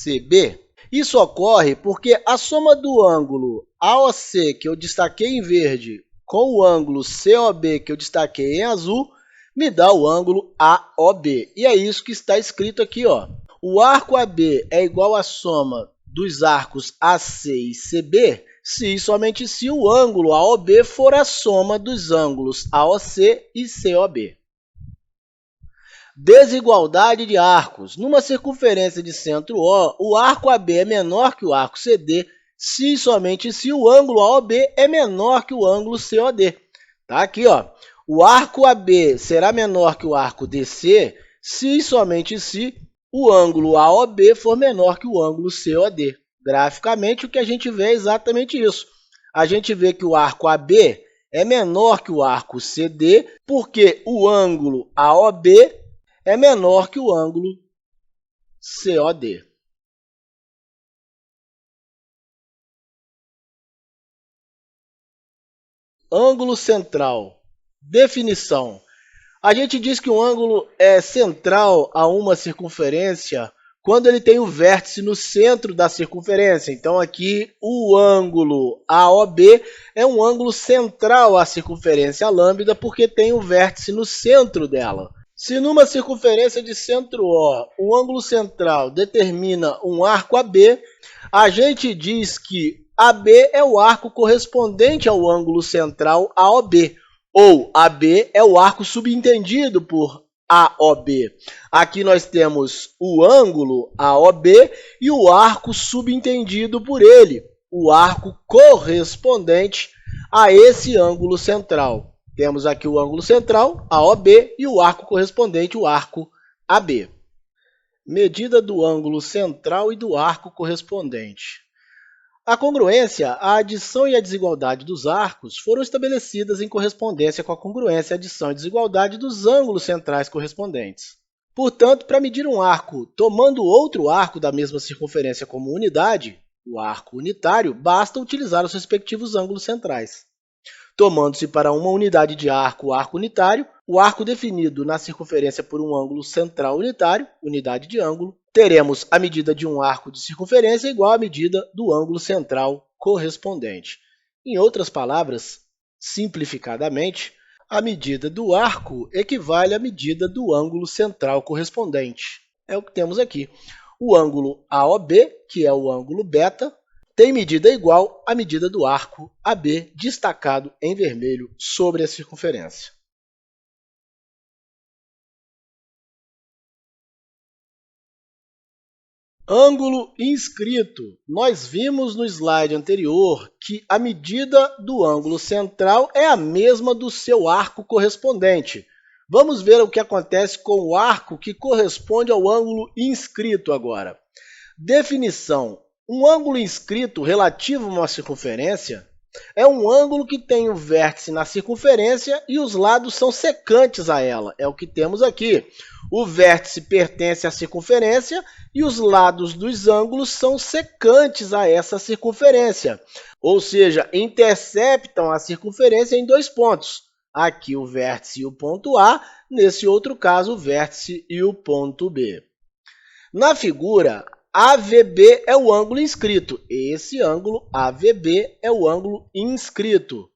CB. Isso ocorre porque a soma do ângulo AOC, que eu destaquei em verde, com o ângulo COB, que eu destaquei em azul, me dá o ângulo AOB. E é isso que está escrito aqui, ó. O arco AB é igual à soma dos arcos AC e CB, se e somente se o ângulo AOB for a soma dos ângulos AOC e COB. Desigualdade de arcos. Numa circunferência de centro O, o arco AB é menor que o arco CD, se e somente se o ângulo AOB é menor que o ângulo COD. Tá aqui, ó. O arco AB será menor que o arco DC, se e somente se o ângulo AOB for menor que o ângulo COD. Graficamente, o que a gente vê é exatamente isso. A gente vê que o arco AB é menor que o arco CD, porque o ângulo AOB é menor que o ângulo COD. Ângulo central. Definição. A gente diz que o ângulo é central a uma circunferência quando ele tem o vértice no centro da circunferência. Então, aqui, o ângulo AOB é um ângulo central à circunferência lambda, porque tem o vértice no centro dela. Se numa circunferência de centro O, o ângulo central determina um arco AB, a gente diz que AB é o arco correspondente ao ângulo central AOB, ou AB é o arco subentendido por AOB. Aqui nós temos o ângulo AOB e o arco subentendido por ele, o arco correspondente a esse ângulo central. Temos aqui o ângulo central, AOB, e o arco correspondente, o arco AB. Medida do ângulo central e do arco correspondente. A congruência, a adição e a desigualdade dos arcos foram estabelecidas em correspondência com a congruência, adição e desigualdade dos ângulos centrais correspondentes. Portanto, para medir um arco tomando outro arco da mesma circunferência como unidade, o arco unitário, basta utilizar os respectivos ângulos centrais. Tomando-se para uma unidade de arco o arco unitário, o arco definido na circunferência por um ângulo central unitário, unidade de ângulo, teremos a medida de um arco de circunferência igual à medida do ângulo central correspondente. Em outras palavras, simplificadamente, a medida do arco equivale à medida do ângulo central correspondente. É o que temos aqui. O ângulo AOB, que é o ângulo beta, tem medida igual à medida do arco AB, destacado em vermelho sobre a circunferência. Ângulo inscrito. Nós vimos no slide anterior que a medida do ângulo central é a mesma do seu arco correspondente. Vamos ver o que acontece com o arco que corresponde ao ângulo inscrito agora. Definição. Um ângulo inscrito relativo a uma circunferência é um ângulo que tem o vértice na circunferência e os lados são secantes a ela. É o que temos aqui. O vértice pertence à circunferência e os lados dos ângulos são secantes a essa circunferência, ou seja, interceptam a circunferência em dois pontos. Aqui o vértice e o ponto A, nesse outro caso o vértice e o ponto B. Na figura, AVB é o ângulo inscrito. Esse ângulo AVB é o ângulo inscrito.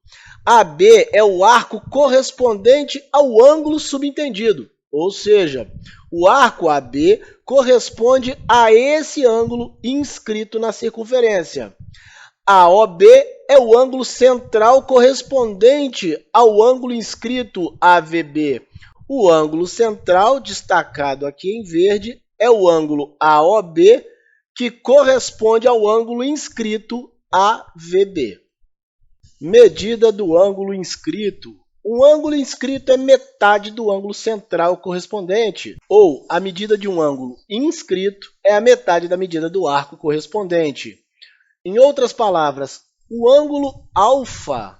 AB é o arco correspondente ao ângulo subentendido. Ou seja, o arco AB corresponde a esse ângulo inscrito na circunferência. AOB é o ângulo central correspondente ao ângulo inscrito AVB. O ângulo central, destacado aqui em verde, é o ângulo AOB, que corresponde ao ângulo inscrito AVB. Medida do ângulo inscrito. Um ângulo inscrito é metade do ângulo central correspondente, ou a medida de um ângulo inscrito é a metade da medida do arco correspondente. Em outras palavras, o ângulo alfa,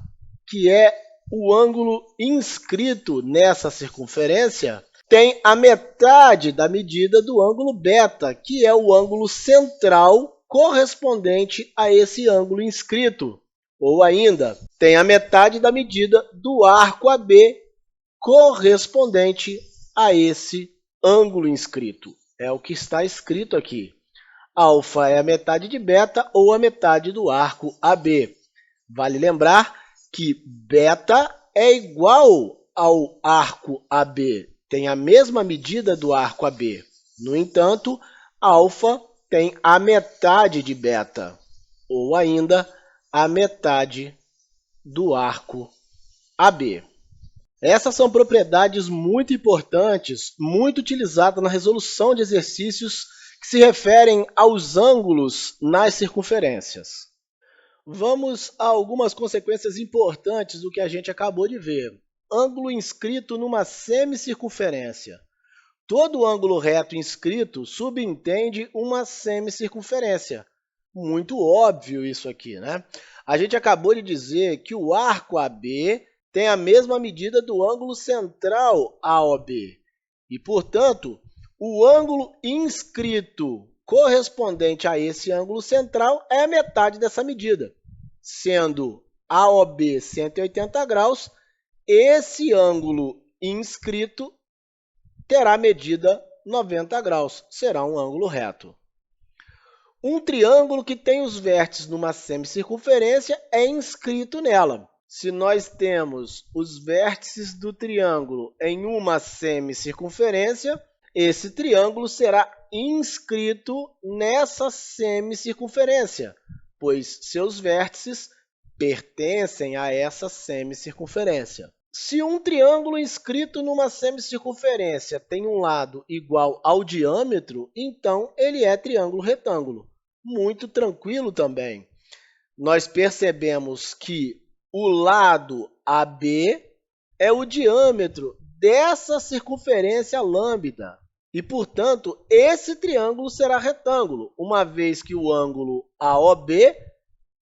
que é o ângulo inscrito nessa circunferência, tem a metade da medida do ângulo beta, que é o ângulo central correspondente a esse ângulo inscrito. Ou ainda, tem a metade da medida do arco AB correspondente a esse ângulo inscrito. É o que está escrito aqui. Alfa é a metade de beta ou a metade do arco AB. Vale lembrar que beta é igual ao arco AB, tem a mesma medida do arco AB. No entanto, alfa tem a metade de beta, ou ainda a metade do arco AB. Essas são propriedades muito importantes, muito utilizadas na resolução de exercícios que se referem aos ângulos nas circunferências. Vamos a algumas consequências importantes do que a gente acabou de ver. Ângulo inscrito numa semicircunferência. Todo ângulo reto inscrito subentende uma semicircunferência. Muito óbvio isso aqui, né? A gente acabou de dizer que o arco AB tem a mesma medida do ângulo central AOB. E, portanto, o ângulo inscrito correspondente a esse ângulo central é a metade dessa medida. Sendo AOB 180 graus, esse ângulo inscrito terá medida 90 graus, será um ângulo reto. Um triângulo que tem os vértices numa semicircunferência é inscrito nela. Se nós temos os vértices do triângulo em uma semicircunferência, esse triângulo será inscrito nessa semicircunferência, pois seus vértices pertencem a essa semicircunferência. Se um triângulo inscrito numa semicircunferência tem um lado igual ao diâmetro, então ele é triângulo retângulo. Muito tranquilo também. Nós percebemos que o lado AB é o diâmetro dessa circunferência lambda. E, portanto, esse triângulo será retângulo, uma vez que o ângulo AOB,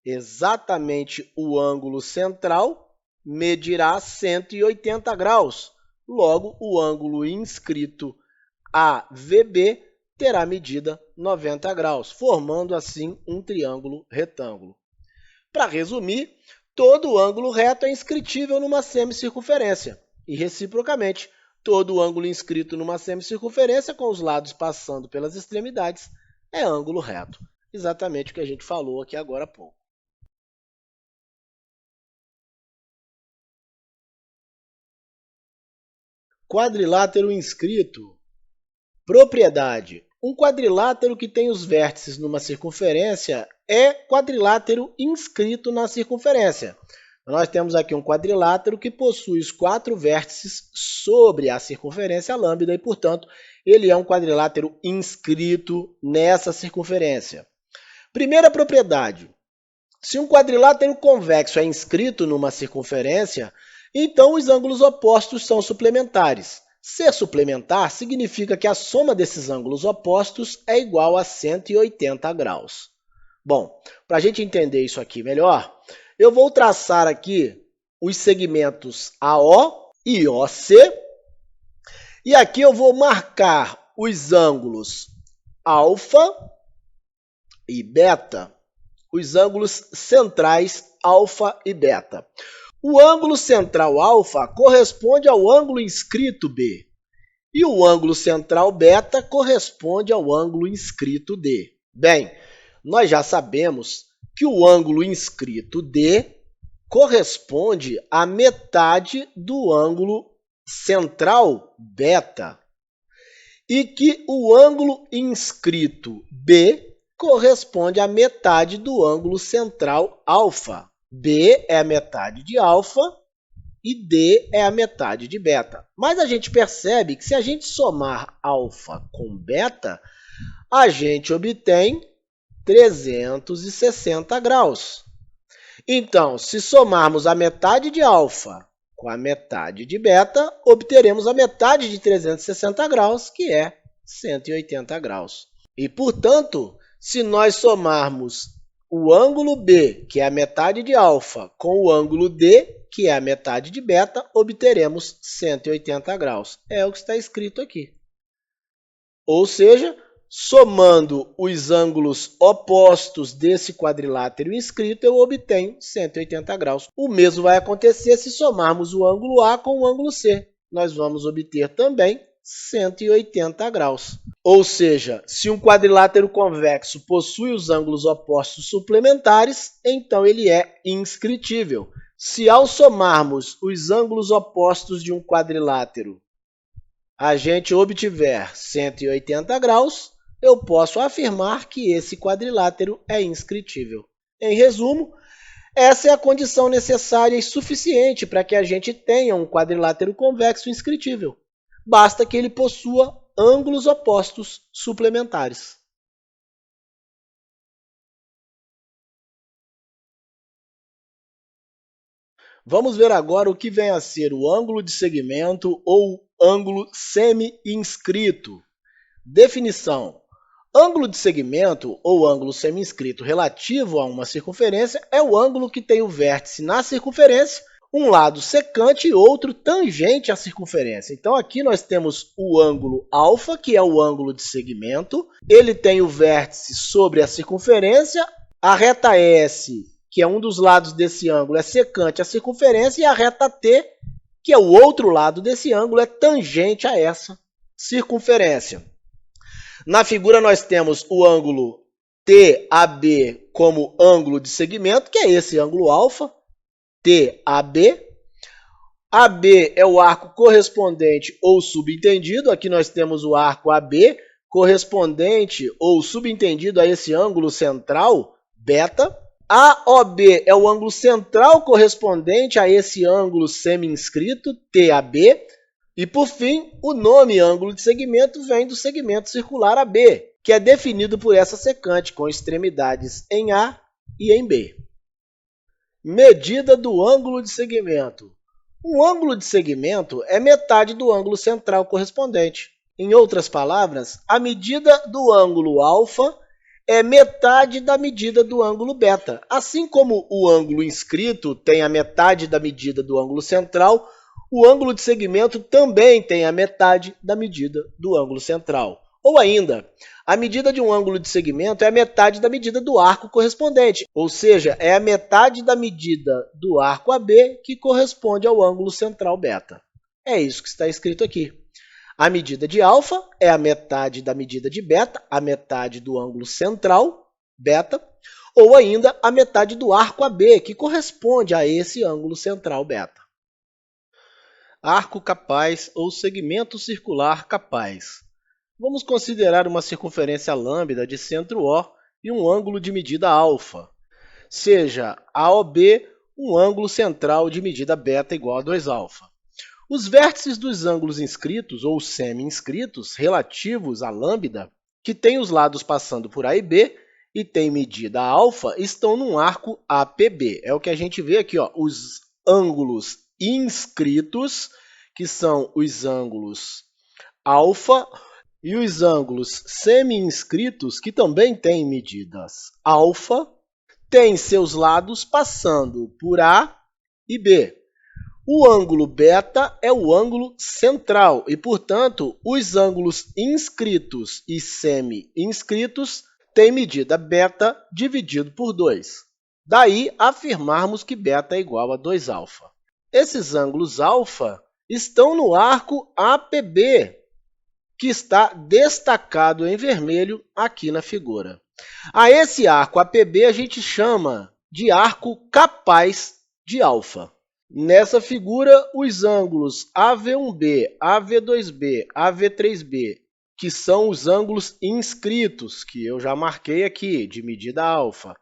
exatamente o ângulo central, medirá 180 graus. Logo, o ângulo inscrito AVB terá medida 90 graus, formando assim um triângulo retângulo. Para resumir, todo ângulo reto é inscritível numa semicircunferência e, reciprocamente, todo ângulo inscrito numa semicircunferência com os lados passando pelas extremidades é ângulo reto. Exatamente o que a gente falou aqui agora há pouco. Quadrilátero inscrito. Propriedade. Um quadrilátero que tem os vértices numa circunferência é quadrilátero inscrito na circunferência. Nós temos aqui um quadrilátero que possui os 4 vértices sobre a circunferência lambda e, portanto, ele é um quadrilátero inscrito nessa circunferência. Primeira propriedade. Se um quadrilátero convexo é inscrito numa circunferência, então os ângulos opostos são suplementares. Ser suplementar significa que a soma desses ângulos opostos é igual a 180 graus. Bom, para a gente entender isso aqui melhor, eu vou traçar aqui os segmentos AO e OC, e aqui eu vou marcar os ângulos alfa e beta, os ângulos centrais alfa e beta. O ângulo central alfa corresponde ao ângulo inscrito B, e o ângulo central beta corresponde ao ângulo inscrito D. Bem, nós já sabemos que o ângulo inscrito D corresponde à metade do ângulo central beta e que o ângulo inscrito B corresponde à metade do ângulo central alfa. B é a metade de alfa e D é a metade de beta. Mas a gente percebe que se a gente somar alfa com beta, a gente obtém 360 graus. Então, se somarmos a metade de alfa com a metade de beta, obteremos a metade de 360 graus, que é 180 graus. E, portanto, se nós somarmos o ângulo B, que é a metade de alfa, com o ângulo D, que é a metade de beta, obteremos 180 graus. É o que está escrito aqui. Ou seja, somando os ângulos opostos desse quadrilátero inscrito, eu obtenho 180 graus. O mesmo vai acontecer se somarmos o ângulo A com o ângulo C. Nós vamos obter também 180 graus. Ou seja, se um quadrilátero convexo possui os ângulos opostos suplementares, então ele é inscritível. Se ao somarmos os ângulos opostos de um quadrilátero, a gente obtiver 180 graus, eu posso afirmar que esse quadrilátero é inscritível. Em resumo, essa é a condição necessária e suficiente para que a gente tenha um quadrilátero convexo inscritível. Basta que ele possua ângulos opostos suplementares. Vamos ver agora o que vem a ser o ângulo de segmento ou ângulo semi-inscrito. Definição. Ângulo de segmento ou ângulo semi-inscrito relativo a uma circunferência é o ângulo que tem o vértice na circunferência, um lado secante e outro tangente à circunferência. Então, aqui nós temos o ângulo alfa, que é o ângulo de segmento. Ele tem o vértice sobre a circunferência. A reta S, que é um dos lados desse ângulo, é secante à circunferência. E a reta T, que é o outro lado desse ângulo, é tangente a essa circunferência. Na figura nós temos o ângulo TAB como ângulo de segmento, que é esse ângulo alfa, TAB. AB é o arco correspondente ou subentendido. Aqui nós temos o arco AB, correspondente ou subentendido a esse ângulo central, beta. AOB é o ângulo central correspondente a esse ângulo semi-inscrito, TAB. E, por fim, o nome ângulo de segmento vem do segmento circular AB, que é definido por essa secante, com extremidades em A e em B. Medida do ângulo de segmento. O ângulo de segmento é metade do ângulo central correspondente. Em outras palavras, a medida do ângulo alfa é metade da medida do ângulo beta. Assim como o ângulo inscrito tem a metade da medida do ângulo central, o ângulo de segmento também tem a metade da medida do ângulo central. Ou ainda, a medida de um ângulo de segmento é a metade da medida do arco correspondente, ou seja, é a metade da medida do arco AB que corresponde ao ângulo central beta. É isso que está escrito aqui. A medida de alfa é a metade da medida de beta, a metade do ângulo central beta, ou ainda a metade do arco AB, que corresponde a esse ângulo central beta. Arco capaz ou segmento circular capaz. Vamos considerar uma circunferência lambda de centro O e um ângulo de medida alfa. Seja AOB um ângulo central de medida beta igual a 2α. Os vértices dos ângulos inscritos ou semi-inscritos relativos à lambda, que têm os lados passando por A e B e têm medida alfa, estão num arco APB. É o que a gente vê aqui, ó, os ângulos inscritos, que são os ângulos alfa, e os ângulos semi-inscritos, que também têm medidas alfa, têm seus lados passando por A e B. O ângulo beta é o ângulo central e, portanto, os ângulos inscritos e semi-inscritos têm medida beta dividido por 2. Daí, afirmarmos que beta é igual a 2α. Esses ângulos alfa estão no arco APB, que está destacado em vermelho aqui na figura. A esse arco APB a gente chama de arco capaz de alfa. Nessa figura, os ângulos AV1B, AV2B, AV3B, que são os ângulos inscritos, que eu já marquei aqui, de medida alfa,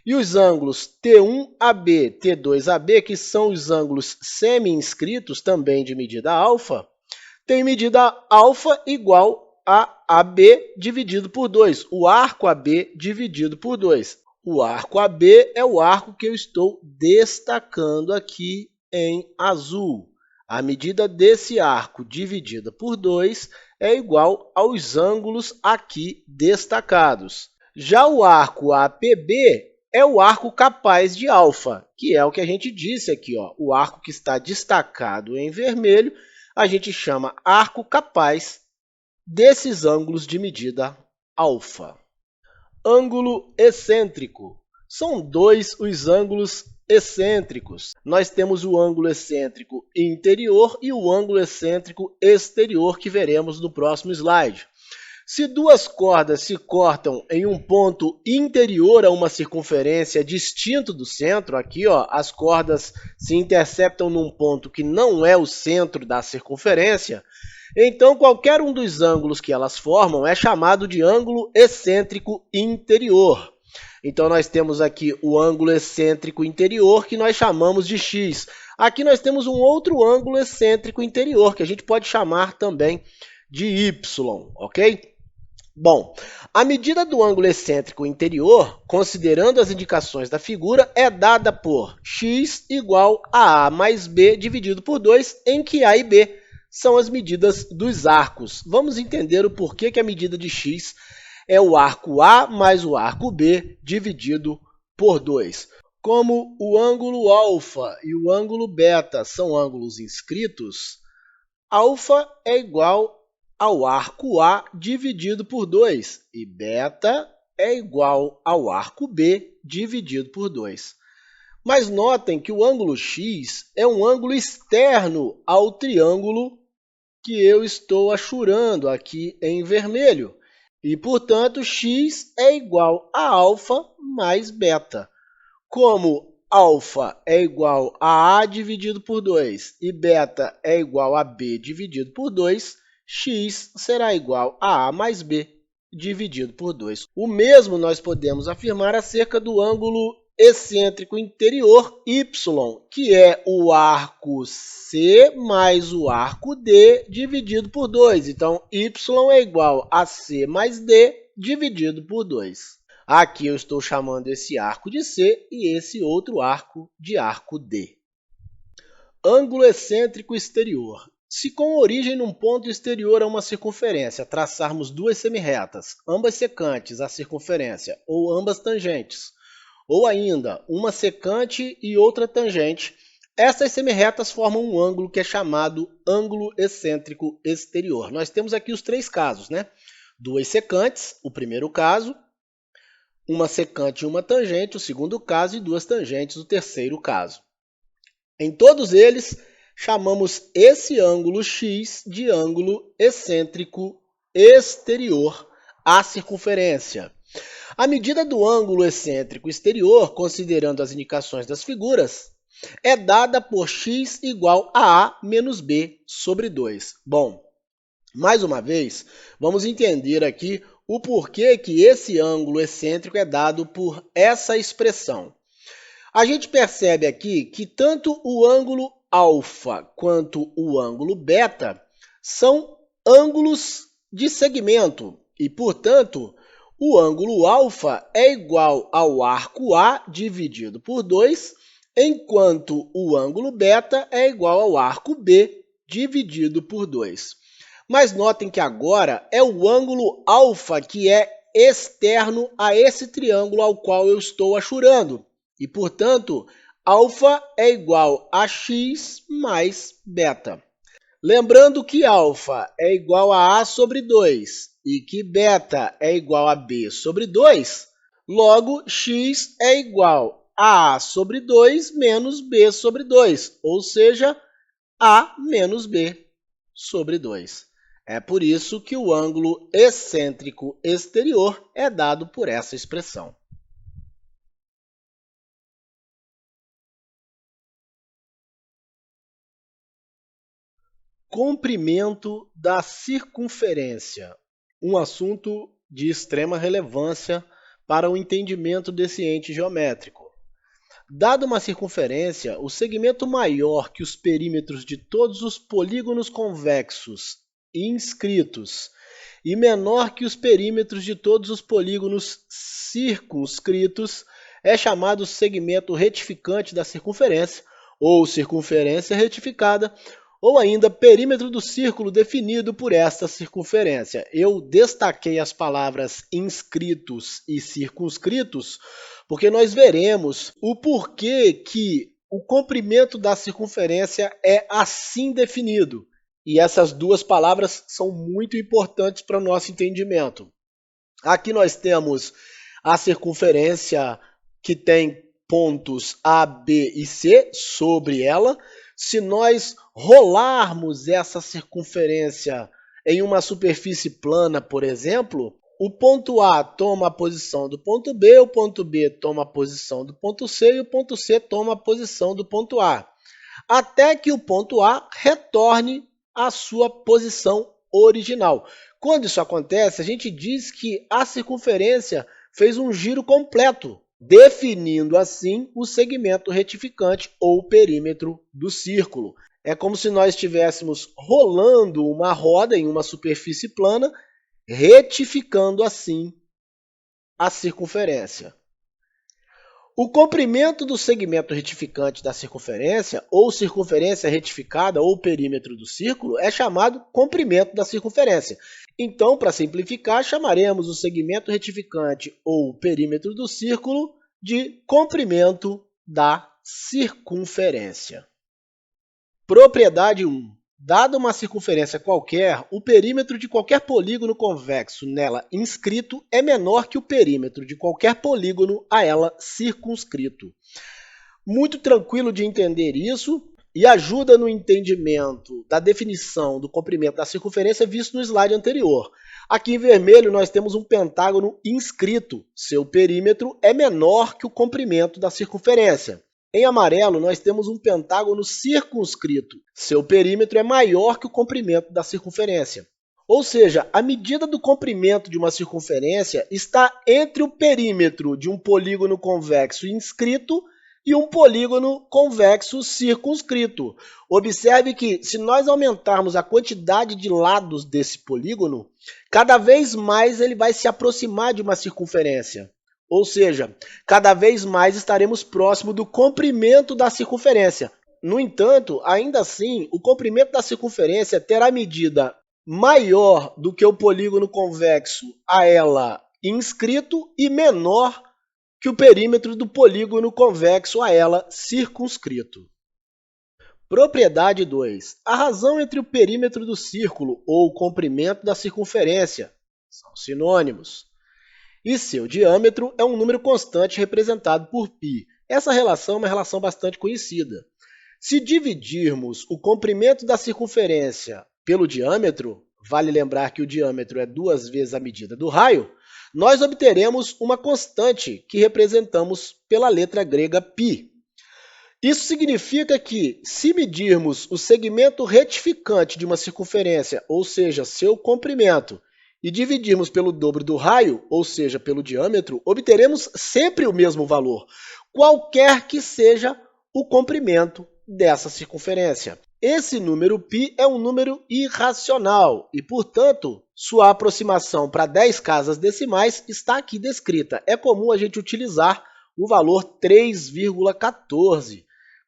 e os ângulos T1AB, T2AB, que são os ângulos semi-inscritos, também de medida alfa, tem medida alfa igual a AB dividido por 2, o arco AB dividido por 2. O arco AB é o arco que eu estou destacando aqui em azul. A medida desse arco dividida por 2 é igual aos ângulos aqui destacados. Já o arco APB é o arco capaz de alfa, que é o que a gente disse aqui, ó, o arco que está destacado em vermelho, a gente chama arco capaz desses ângulos de medida alfa. Ângulo excêntrico. São dois os ângulos excêntricos. Nós temos o ângulo excêntrico interior e o ângulo excêntrico exterior, que veremos no próximo slide. Se duas cordas se cortam em um ponto interior a uma circunferência distinto do centro, aqui ó, as cordas se interceptam num ponto que não é o centro da circunferência, então qualquer um dos ângulos que elas formam é chamado de ângulo excêntrico interior. Então nós temos aqui o ângulo excêntrico interior, que nós chamamos de x. Aqui nós temos um outro ângulo excêntrico interior, que a gente pode chamar também de y, ok? Bom, a medida do ângulo excêntrico interior, considerando as indicações da figura, é dada por x igual a A mais B dividido por 2, em que A e B são as medidas dos arcos. Vamos entender o porquê que a medida de x é o arco A mais o arco B dividido por 2. Como o ângulo alfa e o ângulo beta são ângulos inscritos, alfa é igual ao arco A dividido por 2 e beta é igual ao arco B dividido por 2. Mas notem que o ângulo x é um ângulo externo ao triângulo que eu estou achurando aqui em vermelho. E, portanto, x é igual a alfa mais beta. Como alfa é igual a dividido por 2 e beta é igual a b dividido por 2, x será igual a mais b dividido por 2. O mesmo nós podemos afirmar acerca do ângulo excêntrico interior y, que é o arco C mais o arco D dividido por 2. Então, y é igual a C mais D dividido por 2. Aqui eu estou chamando esse arco de C e esse outro arco de arco D. Ângulo excêntrico exterior. Se com origem num ponto exterior a uma circunferência traçarmos duas semirretas, ambas secantes à circunferência ou ambas tangentes, ou ainda uma secante e outra tangente, essas semirretas formam um ângulo que é chamado ângulo excêntrico exterior. Nós temos aqui os três casos, né? Duas secantes, o primeiro caso, uma secante e uma tangente, o segundo caso, e duas tangentes, o terceiro caso. Em todos eles, chamamos esse ângulo x de ângulo excêntrico exterior à circunferência. A medida do ângulo excêntrico exterior, considerando as indicações das figuras, é dada por x igual a A menos B sobre 2. Bom, mais uma vez, vamos entender aqui o porquê que esse ângulo excêntrico é dado por essa expressão. A gente percebe aqui que tanto o ângulo alfa quanto o ângulo beta são ângulos de segmento e, portanto, o ângulo alfa é igual ao arco A dividido por 2, enquanto o ângulo beta é igual ao arco B dividido por 2. Mas notem que agora é o ângulo alfa que é externo a esse triângulo ao qual eu estou achurando. E, portanto, alfa é igual a x mais beta. Lembrando que alfa é igual a sobre 2 e que beta é igual a b sobre 2, logo x é igual a sobre 2 menos b sobre 2, ou seja, a menos b sobre 2. É por isso que o ângulo excêntrico exterior é dado por essa expressão. Comprimento da circunferência, um assunto de extrema relevância para o entendimento desse ente geométrico. Dada uma circunferência, o segmento maior que os perímetros de todos os polígonos convexos inscritos e menor que os perímetros de todos os polígonos circunscritos é chamado segmento retificante da circunferência, ou circunferência retificada, ou ainda perímetro do círculo definido por esta circunferência. Eu destaquei as palavras inscritos e circunscritos porque nós veremos o porquê que o comprimento da circunferência é assim definido. E essas duas palavras são muito importantes para o nosso entendimento. Aqui nós temos a circunferência que tem pontos A, B e C sobre ela. Se nós rolarmos essa circunferência em uma superfície plana, por exemplo, o ponto A toma a posição do ponto B, o ponto B toma a posição do ponto C e o ponto C toma a posição do ponto A, até que o ponto A retorne à sua posição original. Quando isso acontece, a gente diz que a circunferência fez um giro completo, definindo assim o segmento retificante ou perímetro do círculo. É como se nós estivéssemos rolando uma roda em uma superfície plana, retificando assim a circunferência. O comprimento do segmento retificante da circunferência, ou circunferência retificada, ou perímetro do círculo, é chamado comprimento da circunferência. Então, para simplificar, chamaremos o segmento retificante, ou perímetro do círculo, de comprimento da circunferência. Propriedade 1. Dada uma circunferência qualquer, o perímetro de qualquer polígono convexo nela inscrito é menor que o perímetro de qualquer polígono a ela circunscrito. Muito tranquilo de entender isso, e ajuda no entendimento da definição do comprimento da circunferência visto no slide anterior. Aqui em vermelho nós temos um pentágono inscrito. Seu perímetro é menor que o comprimento da circunferência. Em amarelo nós temos um pentágono circunscrito. Seu perímetro é maior que o comprimento da circunferência. Ou seja, a medida do comprimento de uma circunferência está entre o perímetro de um polígono convexo inscrito e um polígono convexo circunscrito. Observe que, se nós aumentarmos a quantidade de lados desse polígono, cada vez mais ele vai se aproximar de uma circunferência. Ou seja, cada vez mais estaremos próximo do comprimento da circunferência. No entanto, ainda assim, o comprimento da circunferência terá medida maior do que o polígono convexo a ela inscrito e menor que o perímetro do polígono convexo a ela circunscrito. Propriedade 2. A razão entre o perímetro do círculo ou o comprimento da circunferência são sinônimos. E seu diâmetro é um número constante representado por π. Essa relação é uma relação bastante conhecida. Se dividirmos o comprimento da circunferência pelo diâmetro, vale lembrar que o diâmetro é 2 vezes a medida do raio, nós obteremos uma constante que representamos pela letra grega π. Isso significa que, se medirmos o segmento retificante de uma circunferência, ou seja, seu comprimento, e dividirmos pelo dobro do raio, ou seja, pelo diâmetro, obteremos sempre o mesmo valor, qualquer que seja o comprimento dessa circunferência. Esse número π é um número irracional e, portanto, sua aproximação para 10 casas decimais está aqui descrita. É comum a gente utilizar o valor 3,14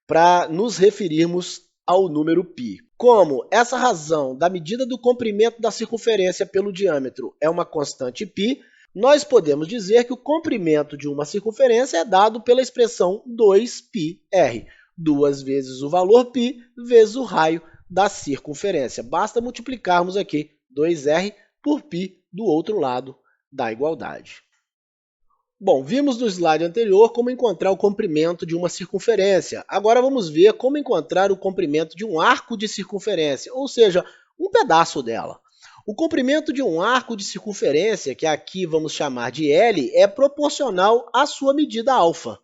para nos referirmos ao número π. Como essa razão da medida do comprimento da circunferência pelo diâmetro é uma constante π, nós podemos dizer que o comprimento de uma circunferência é dado pela expressão 2πr. 2 vezes o valor π vezes o raio da circunferência. Basta multiplicarmos aqui 2r por π do outro lado da igualdade. Bom, vimos no slide anterior como encontrar o comprimento de uma circunferência. Agora vamos ver como encontrar o comprimento de um arco de circunferência, ou seja, um pedaço dela. O comprimento de um arco de circunferência, que aqui vamos chamar de L, é proporcional à sua medida alfa.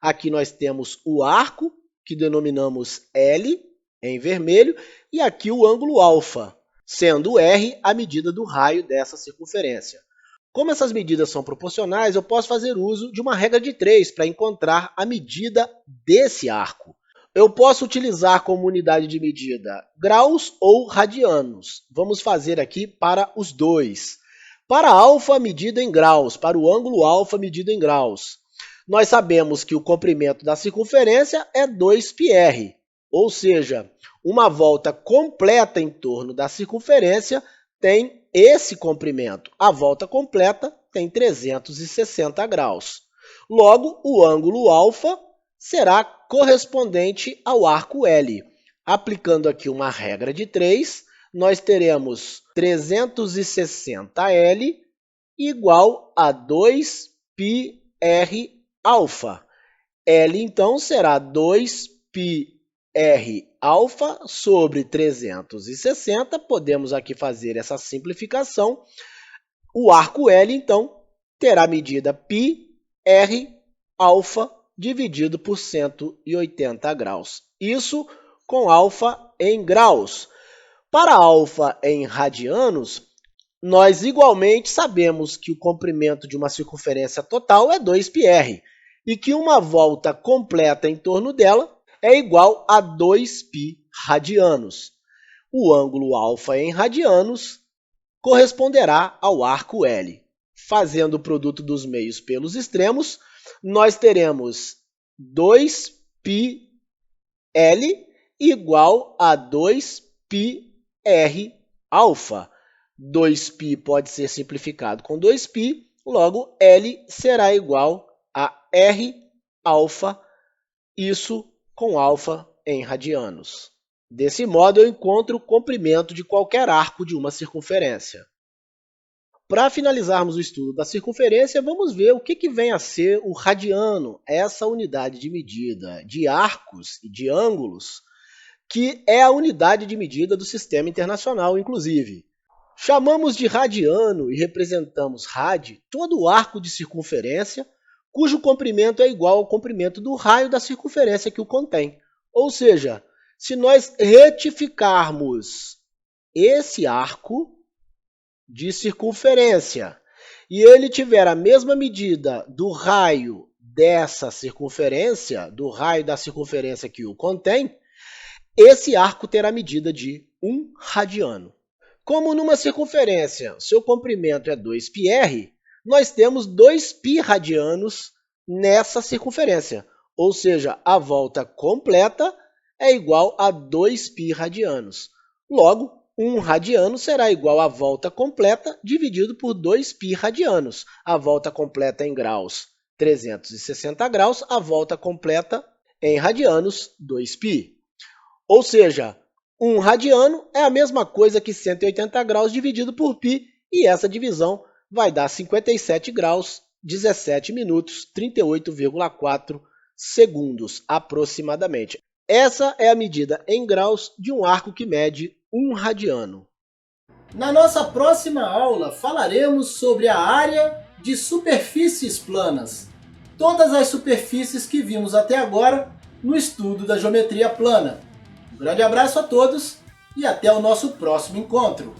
Aqui nós temos o arco, que denominamos L, em vermelho, e aqui o ângulo alfa, sendo R a medida do raio dessa circunferência. Como essas medidas são proporcionais, eu posso fazer uso de uma regra de 3 para encontrar a medida desse arco. Eu posso utilizar como unidade de medida graus ou radianos. Vamos fazer aqui para os dois. Para alfa, medida em graus, para o ângulo alfa, medida em graus. Nós sabemos que o comprimento da circunferência é 2πr, ou seja, uma volta completa em torno da circunferência tem esse comprimento. A volta completa tem 360 graus. Logo, o ângulo alfa será correspondente ao arco L. Aplicando aqui uma regra de 3, nós teremos 360L igual a 2πr alfa. L, então, será 2πr alfa sobre 360. Podemos aqui fazer essa simplificação. O arco L, então, terá medida πr alfa dividido por 180 graus. Isso com alfa em graus. Para alfa em radianos, nós igualmente sabemos que o comprimento de uma circunferência total é 2πr e que uma volta completa em torno dela é igual a 2π radianos. O ângulo alfa em radianos corresponderá ao arco L. Fazendo o produto dos meios pelos extremos, nós teremos 2πl igual a 2πr alfa. 2π pode ser simplificado com 2π, logo L será igual a R alfa, isso com alfa em radianos. Desse modo, eu encontro o comprimento de qualquer arco de uma circunferência. Para finalizarmos o estudo da circunferência, vamos ver o que vem a ser o radiano, essa unidade de medida de arcos e de ângulos que é a unidade de medida do sistema internacional, inclusive. Chamamos de radiano e representamos rad todo o arco de circunferência cujo comprimento é igual ao comprimento do raio da circunferência que o contém. Ou seja, se nós retificarmos esse arco de circunferência e ele tiver a mesma medida do raio dessa circunferência, do raio da circunferência que o contém, esse arco terá medida de 1 radiano. Como numa circunferência seu comprimento é 2πr, nós temos 2π radianos nessa circunferência, ou seja, a volta completa é igual a 2π radianos. Logo, 1 radiano será igual à volta completa dividido por 2π radianos. A volta completa em graus, 360 graus, a volta completa em radianos, 2π. Ou seja, 1 radiano é a mesma coisa que 180 graus dividido por π, e essa divisão vai dar 57 graus, 17 minutos, 38,4 segundos aproximadamente. Essa é a medida em graus de um arco que mede 1 radiano. Na nossa próxima aula falaremos sobre a área de superfícies planas. Todas as superfícies que vimos até agora no estudo da geometria plana. Um grande abraço a todos e até o nosso próximo encontro.